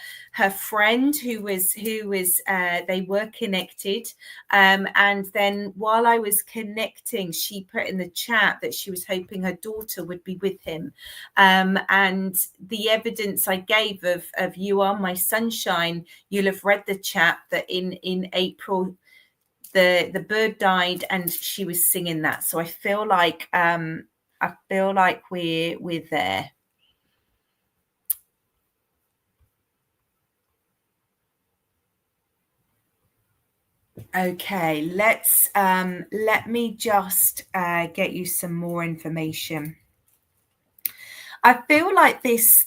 friend who was they were connected, and then while I was connecting, she put in the chat that she was hoping her daughter would be with him, and the evidence I gave of "You Are My Sunshine," you'll have read the chat that in April the bird died and she was singing that. So I feel like we're there. Okay, let me just get you some more information. I feel like this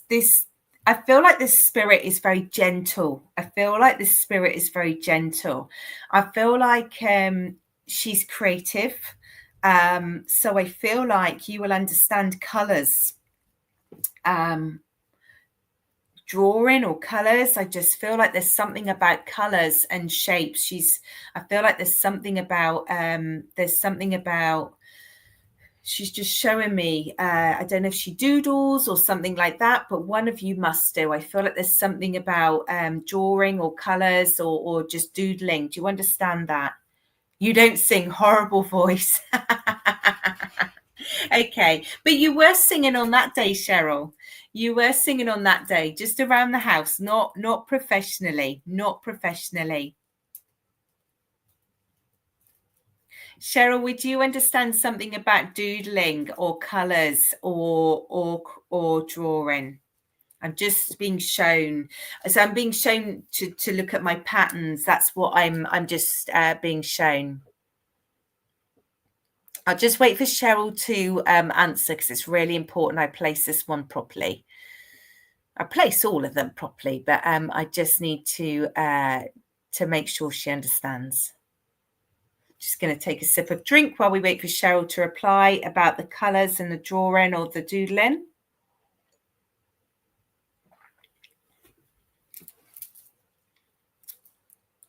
spirit is very gentle. I feel like this spirit is very gentle. I feel like she's creative. So I feel like you will understand colours. Drawing or colors. I just feel like there's something about colors and shapes. I feel like there's something about she's just showing me, I don't know if she doodles or something like that, but one of you must do. I feel like there's something about drawing or colors or just doodling. Do you understand that? You don't sing. Horrible voice. Okay, but you were singing on that day, Cheryl. You were singing on that day, just around the house, not professionally, not professionally. Cheryl, would you understand something about doodling or colours or drawing? I'm just being shown. So I'm being shown to look at my patterns. That's what I'm just being shown. I'll just wait for Cheryl to answer because it's really important I place this one properly. I place all of them properly, but I just need to make sure she understands. Just going to take a sip of drink while we wait for Cheryl to reply about the colours and the drawing or the doodling.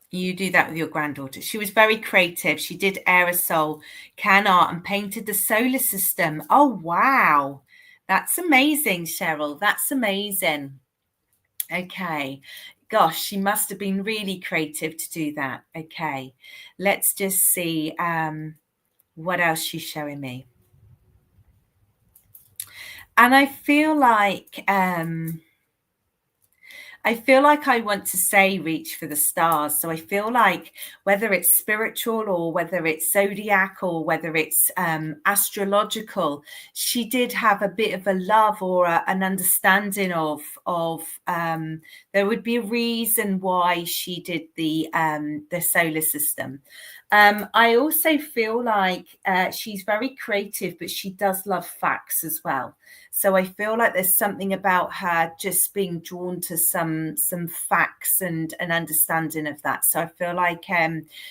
You do that with your granddaughter. She was very creative. She did aerosol, can art, and painted the solar system. Oh, wow. That's amazing, Cheryl. That's amazing. Okay. Gosh, she must have been really creative to do that. Okay. Let's just see what else she's showing me. And I feel like I want to say reach for the stars. So I feel like whether it's spiritual or whether it's zodiac or whether it's astrological, she did have a bit of a love or an understanding of there would be a reason why she did the solar system. I also feel like she's very creative, but she does love facts as well. So I feel like there's something about her just being drawn to some facts and an understanding of that. So I feel like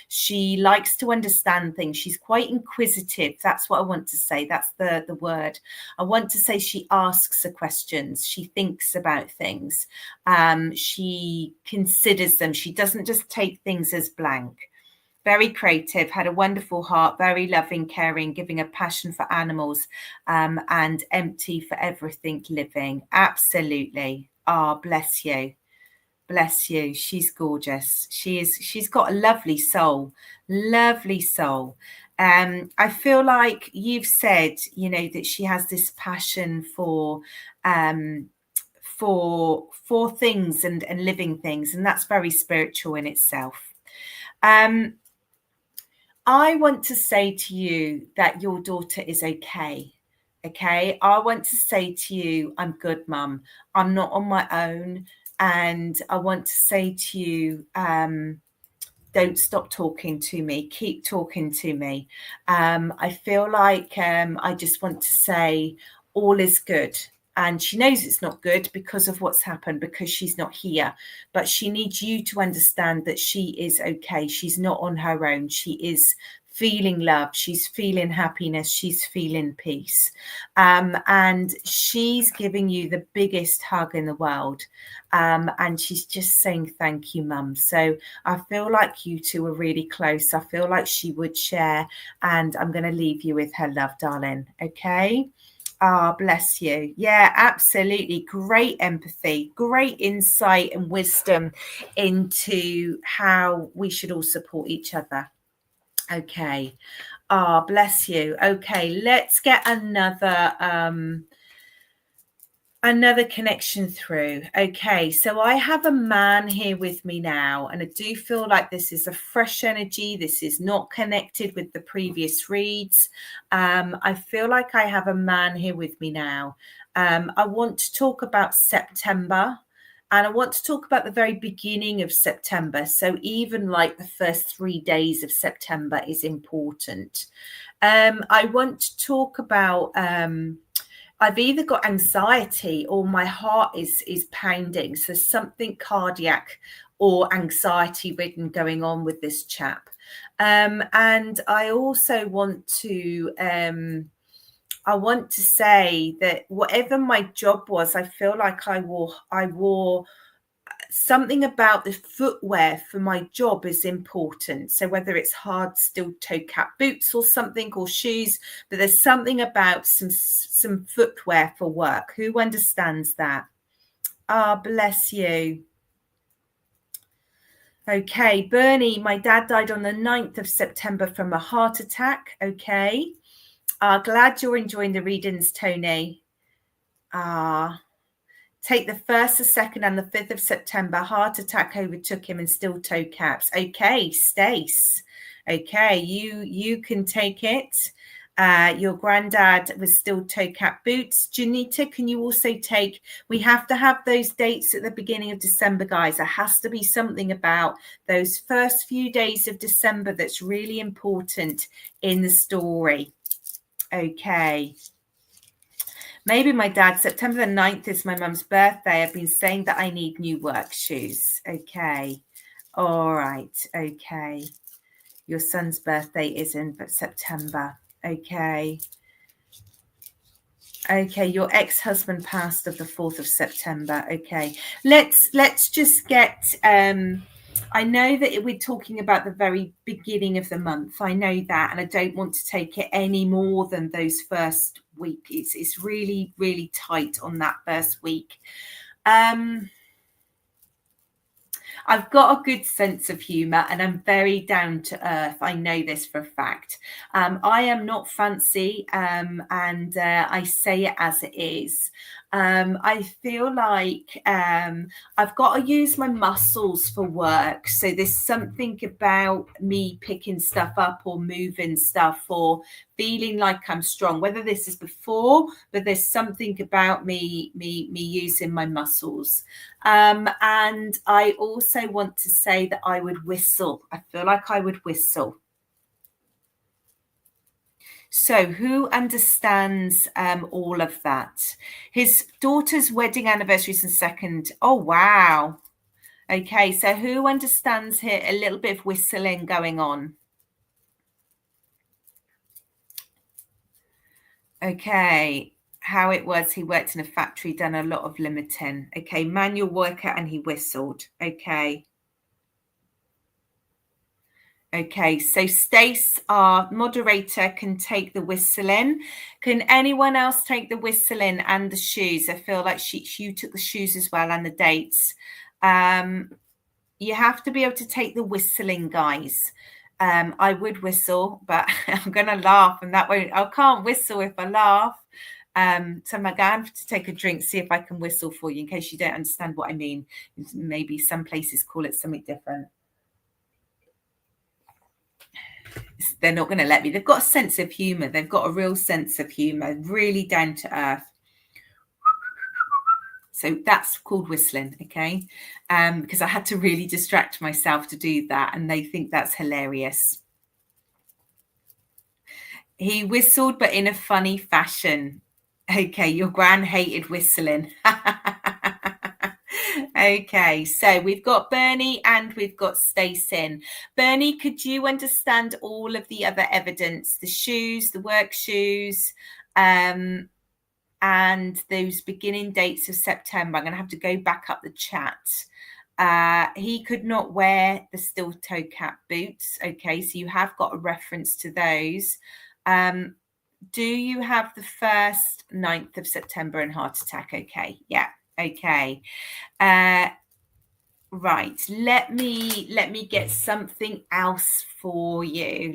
she likes to understand things. She's quite inquisitive. That's what I want to say. That's the word. I want to say she asks the questions. She thinks about things. She considers them. She doesn't just take things as blank. Very creative, had a wonderful heart, very loving, caring, giving a passion for animals, and empty for everything living. Absolutely. Ah, bless you. Bless you. She's gorgeous. She's got a lovely soul. Lovely soul. I feel like you've said, you know, that she has this passion for things and living things, and that's very spiritual in itself. I want to say to you that your daughter is okay. Okay. I want to say to you, I'm good, mum. I'm not on my own. And I want to say to you, don't stop talking to me. Keep talking to me. I feel like I just want to say all is good. And she knows it's not good because of what's happened, because she's not here. But she needs you to understand that she is okay. She's not on her own. She is feeling love. She's feeling happiness. She's feeling peace. And she's giving you the biggest hug in the world. And she's just saying, thank you, mum. So I feel like you two are really close. I feel like she would share. And I'm going to leave you with her love, darling. Okay. Ah, bless you. Yeah, absolutely. Great empathy, great insight and wisdom into how we should all support each other. Okay. Ah, bless you. Okay, let's get another connection through. Okay, so I have a man here with me now, and I do feel like this is a fresh energy. This is not connected with the previous reads. I feel like I have a man here with me now. I want to talk about September, and I want to talk about the very beginning of September. So even like the first 3 days of September is important. I want to talk about I've either got anxiety or my heart is pounding. So something cardiac or anxiety ridden going on with this chap. And I also want to say that whatever my job was, I feel like I wore something about the footwear for my job is important. So whether it's hard steel toe cap boots or something, or shoes, but there's something about some footwear for work. Who understands that? Ah, bless you. Okay, Bernie, my dad died on the 9th of September from a heart attack. Okay. Glad you're enjoying the readings, Tony. Take the 1st, the 2nd, and the 5th of September. Heart attack overtook him and steel toe caps. Okay, Stace. Okay, you can take it. Your granddad was steel toe cap boots. Janita, can you also take? We have to have those dates at the beginning of December, guys. There has to be something about those first few days of December that's really important in the story. Okay. Maybe my dad, September the 9th is my mum's birthday. I've been saying that I need new work shoes. Okay. All right. Okay. Your son's birthday is in September. Okay. Okay. Your ex-husband passed of the 4th of September. Okay. Let's just get I know that we're talking about the very beginning of the month. I know that, and I don't want to take it any more than those first week. It's really, really tight on that first week. I've got a good sense of humor and I'm very down to earth. I know this for a fact. I am not fancy, and I say it as it is. I feel like I've got to use my muscles for work. So there's something about me picking stuff up or moving stuff or feeling like I'm strong, whether this is before, but there's something about me using my muscles. And I also want to say that I would whistle. I feel like I would whistle. So who understands all of that? His daughter's wedding anniversary is the 2nd. Oh, wow. Okay, so who understands here a little bit of whistling going on? Okay, how it was, he worked in a factory, done a lot of limiting. Okay, manual worker, and he whistled. Okay. Okay, so Stace, our moderator, can take the whistling. Can anyone else take the whistling and the shoes? I feel like you took the shoes as well and the dates. You have to be able to take the whistling, guys. I would whistle, but I'm going to laugh, and I can't whistle if I laugh. So I'm going to have to take a drink, see if I can whistle for you in case you don't understand what I mean. Maybe some places call it something different. They're not going to let me. They've got a sense of humor. They've got a real sense of humor, really down to earth. So that's called whistling, okay? Because I had to really distract myself to do that, and they think that's hilarious. He whistled, but in a funny fashion. Okay, your gran hated whistling. Okay, so we've got Bernie and we've got Stacey. Bernie, could you understand all of the other evidence, the shoes, the work shoes, and those beginning dates of September? I'm going to have to go back up the chat. He could not wear the steel toe cap boots. Okay, so you have got a reference to those. Do you have the 1st, 9th of September and heart attack? Okay, yeah, okay. Right, let me get something else for you.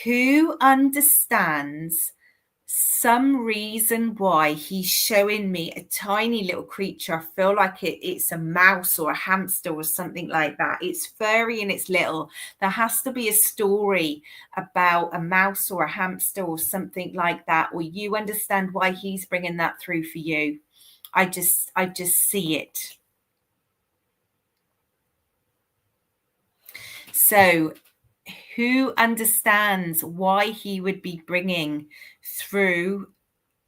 Who understands some reason why he's showing me a tiny little creature? I feel like it's a mouse or a hamster or something like that. It's furry and it's little. There has to be a story about a mouse or a hamster or something like that, or you understand why he's bringing that through for you. I just see it. So who understands why he would be bringing through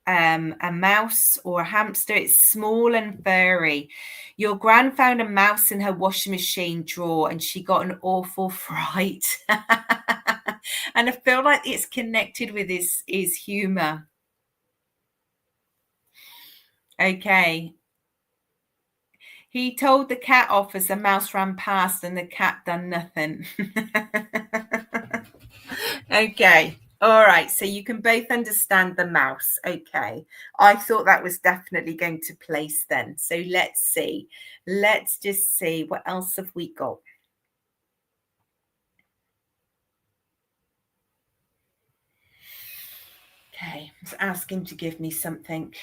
a mouse or a hamster? It's small and furry. Your gran found a mouse in her washing machine drawer and she got an awful fright. And I feel like it's connected with his humor. Okay. He told the cat off as the mouse ran past and the cat done nothing. Okay. All right. So you can both understand the mouse. Okay. I thought that was definitely going to place then. So let's see. Let's just see. What else have we got? Okay. Let's ask him to give me something.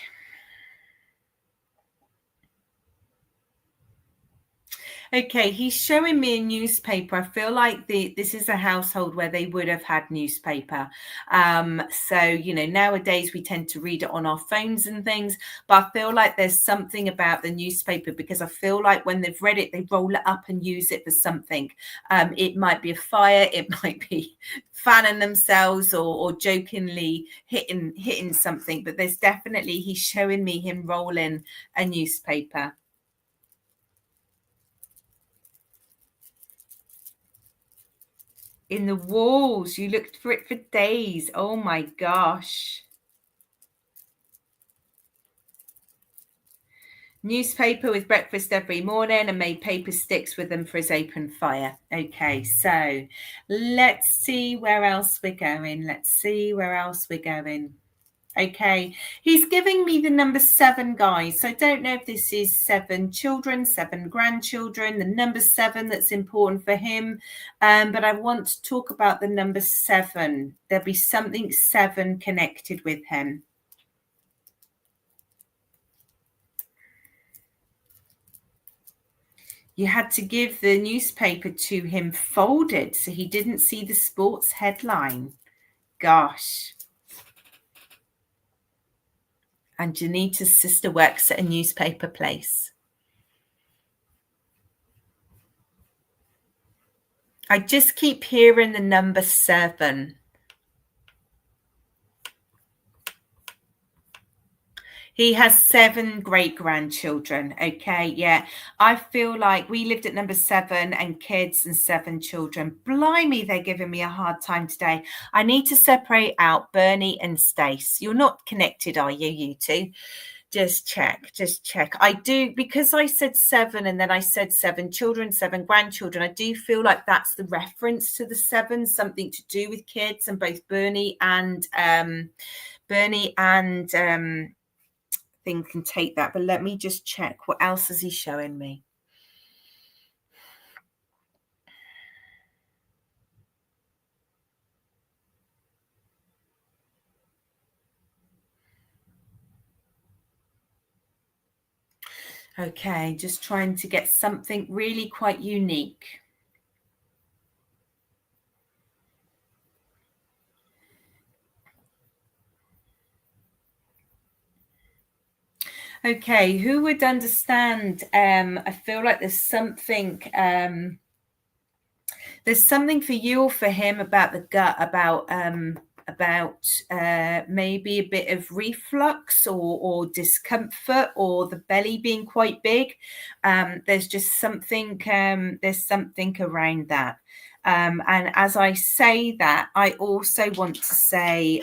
Okay, he's showing me a newspaper. I feel like this is a household where they would have had newspaper. So, nowadays we tend to read it on our phones and things, but I feel like there's something about the newspaper because I feel like when they've read it, they roll it up and use it for something. It might be a fire, it might be fanning themselves or jokingly hitting something, but there's definitely, he's showing me him rolling a newspaper. In the walls. You looked for it for days. Oh my gosh. Newspaper with breakfast every morning and made paper sticks with them for his open fire. Okay, so let's see where else we're going. Okay, he's giving me the number 7, guys. So I don't know if this is 7 children, 7 grandchildren, the number 7 that's important for him. But I want to talk about the number 7. There'll be something 7 connected with him. You had to give the newspaper to him folded so he didn't see the sports headline. Gosh. And Janita's sister works at a newspaper place. I just keep hearing the number 7. He has 7 great-grandchildren. Okay, yeah. I feel like we lived at number 7 and kids and 7 children. Blimey, they're giving me a hard time today. I need to separate out Bernie and Stace. You're not connected, are you, you two? Just check. I do, because I said 7 and then I said 7 children, 7 grandchildren. I do feel like that's the reference to the 7, something to do with kids, and both Bernie and thing can take that. But let me just check. What else is he showing me? Okay, just trying to get something really quite unique. Okay, who would understand? I feel like there's something for you or for him about the gut, about maybe a bit of reflux or discomfort, or the belly being quite big. There's just something around that. And as I say that, I also want to say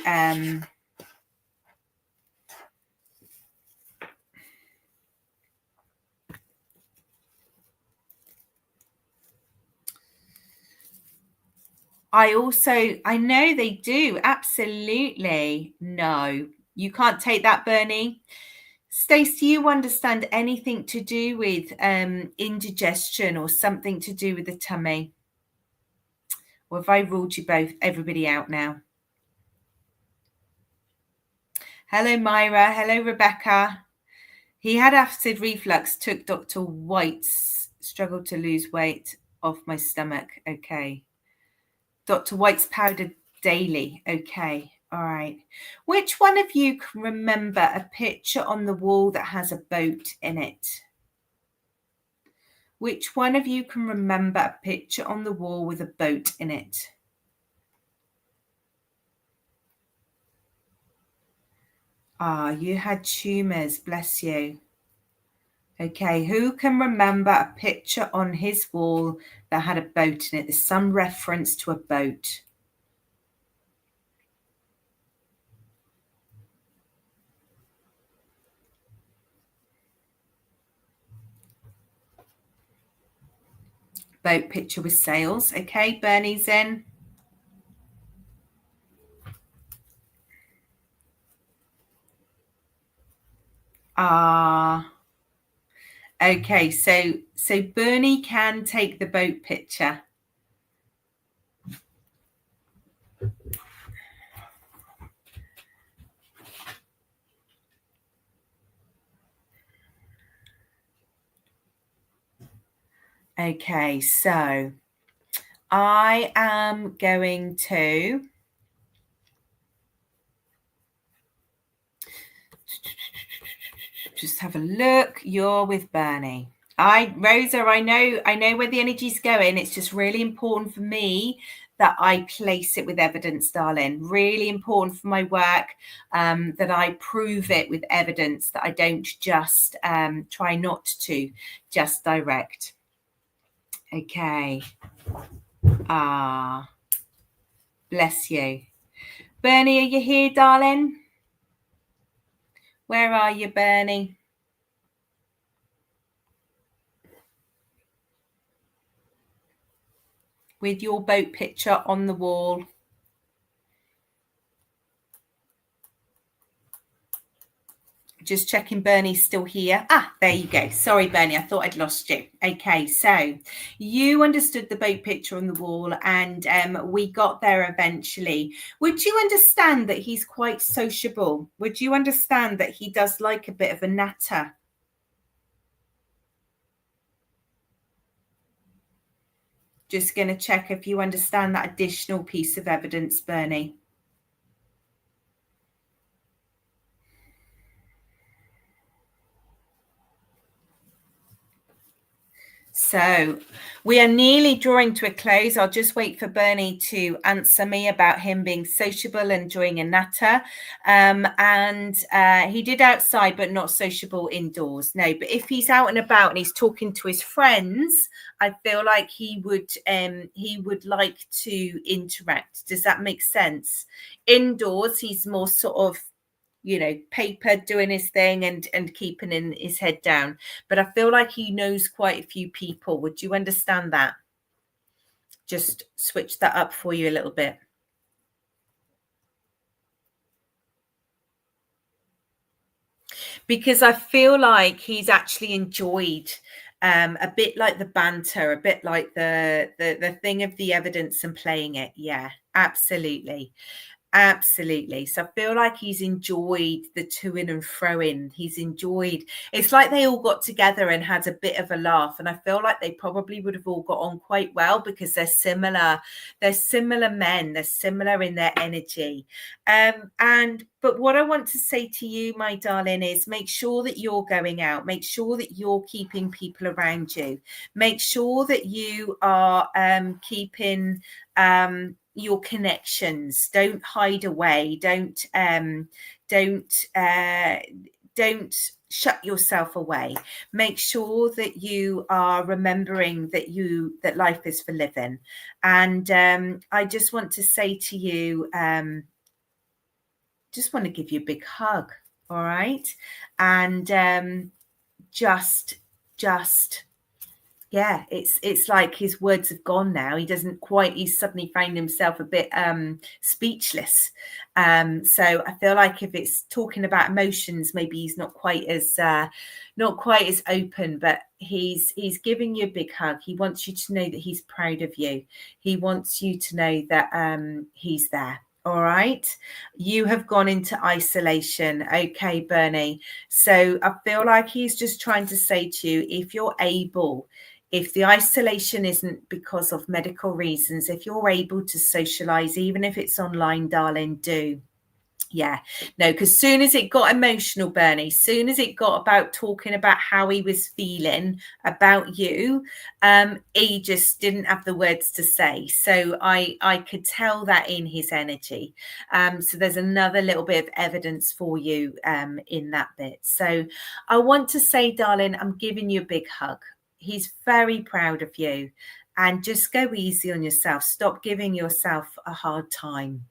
I know they do. Absolutely. No, you can't take that, Bernie. Stace, do you understand anything to do with indigestion or something to do with the tummy? Or have I ruled you both, everybody out now? Hello, Myra. Hello, Rebecca. He had acid reflux, took Dr. White's, struggled to lose weight off my stomach. Okay. Dr. White's powder daily. Okay. All right. Which one of you can remember a picture on the wall that has a boat in it? Which one of you can remember a picture on the wall with a boat in it? Ah, you had tumours. Bless you. Okay, who can remember a picture on his wall that had a boat in it? There's some reference to a boat. Boat picture with sails. Okay, Bernie's in. Ah. Okay, so Bernie can take the boat picture. Okay, so I am going to just have a look. You're with Bernie. Rosa, I know where the energy's going. It's just really important for me that I place it with evidence, darling. Really important for my work, that I prove it with evidence, that I don't just try not to just direct. Okay. Bless you. Bernie, are you here, darling? Where are you, Bernie? With your boat picture on the wall. Just checking Bernie's still here. There you go. Sorry, Bernie, I thought I'd lost you. Okay, so you understood the boat picture on the wall, and we got there eventually. Would you understand that he's quite sociable? Would you understand that he does like a bit of a natter? Just going to check if you understand that additional piece of evidence, Bernie. So we are nearly drawing to a close. I'll just wait for Bernie to answer me about him being sociable and enjoying a natter. He did outside, but not sociable indoors. No, but if he's out and about and he's talking to his friends, I feel like he would like to interact. Does that make sense? Indoors, he's more sort of, paper, doing his thing and keeping his head down. But I feel like he knows quite a few people. Would you understand that? Just switch that up for you a little bit. Because I feel like he's actually enjoyed a bit like the banter, a bit like the thing of the evidence and playing it. Yeah, absolutely. Absolutely. So I feel like he's enjoyed the to-in and fro-in. He's enjoyed, it's like they all got together and had a bit of a laugh. And I feel like they probably would have all got on quite well because they're similar. They're similar men. They're similar in their energy. But what I want to say to you, my darling, is make sure that you're going out. Make sure that you're keeping people around you. Make sure that you are keeping your connections. Don't hide away. Don't shut yourself away. Make sure that you are remembering that life is for living. And I just want to say to you, just want to give you a big hug. All right. And just yeah, it's like his words have gone now. He's suddenly found himself a bit speechless. So I feel like if it's talking about emotions, maybe he's not quite as open, but he's giving you a big hug. He wants you to know that he's proud of you. He wants you to know that he's there. All right. You have gone into isolation. Okay, Bernie. So I feel like he's just trying to say to you, if you're able, if the isolation isn't because of medical reasons, if you're able to socialize, even if it's online, darling, do. Yeah, no, because soon as it got emotional, Bernie, soon as it got about talking about how he was feeling about you, he just didn't have the words to say. So I could tell that in his energy. So there's another little bit of evidence for you in that bit. So I want to say, darling, I'm giving you a big hug. He's very proud of you. And just go easy on yourself. Stop giving yourself a hard time.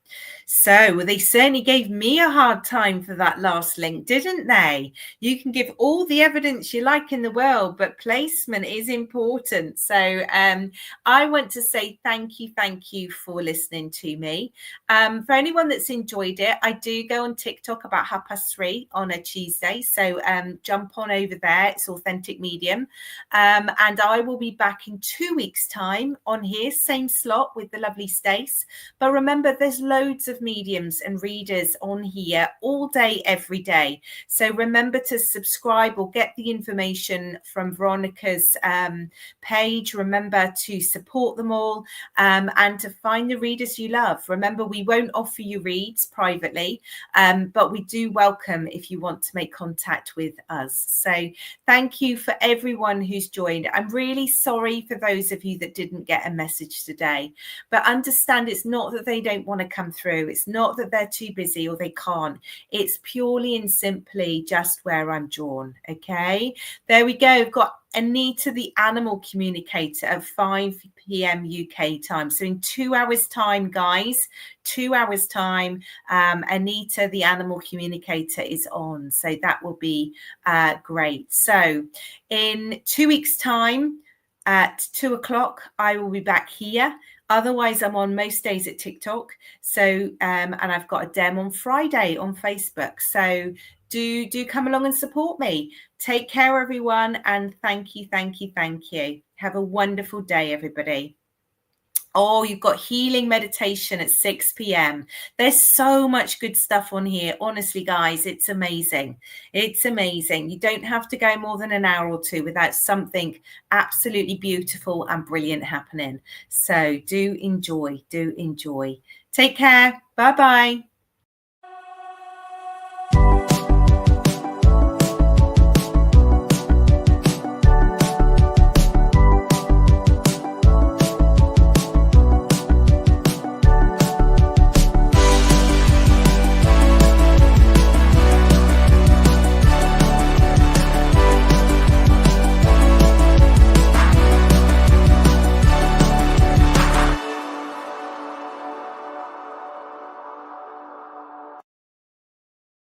So they certainly gave me a hard time for that last link, didn't they? You can give all the evidence you like in the world, but placement is important. So I want to say thank you for listening to me. For anyone that's enjoyed it, I do go on TikTok about 3:30 on a Tuesday. So jump on over there. It's Authentic Medium. And I will be back in 2 weeks' time on here, same slot with the lovely Stace. But remember, there's loads of mediums and readers on here all day, every day. So remember to subscribe or get the information from Veronica's page. Remember to support them all and to find the readers you love. Remember, we won't offer you reads privately, but we do welcome if you want to make contact with us. So thank you for everyone who's joined. I'm really sorry for those of you that didn't get a message today, but understand it's not that they don't want to come through. It's not that they're too busy or they can't. It's purely and simply just where I'm drawn. Okay, there we go. I've got Anita, the animal communicator, at 5 p.m. UK time. So in 2 hours time, guys, 2 hours time, Anita, the animal communicator, is on. So that will be great. So in 2 weeks time at 2 o'clock, I will be back here. Otherwise, I'm on most days at TikTok. So, and I've got a dem on Friday on Facebook. So do come along and support me. Take care, everyone. And thank you. Have a wonderful day, everybody. Oh, you've got healing meditation at 6 p.m. There's so much good stuff on here. Honestly, guys, it's amazing. It's amazing. You don't have to go more than an hour or two without something absolutely beautiful and brilliant happening. So do enjoy. Take care. Bye-bye.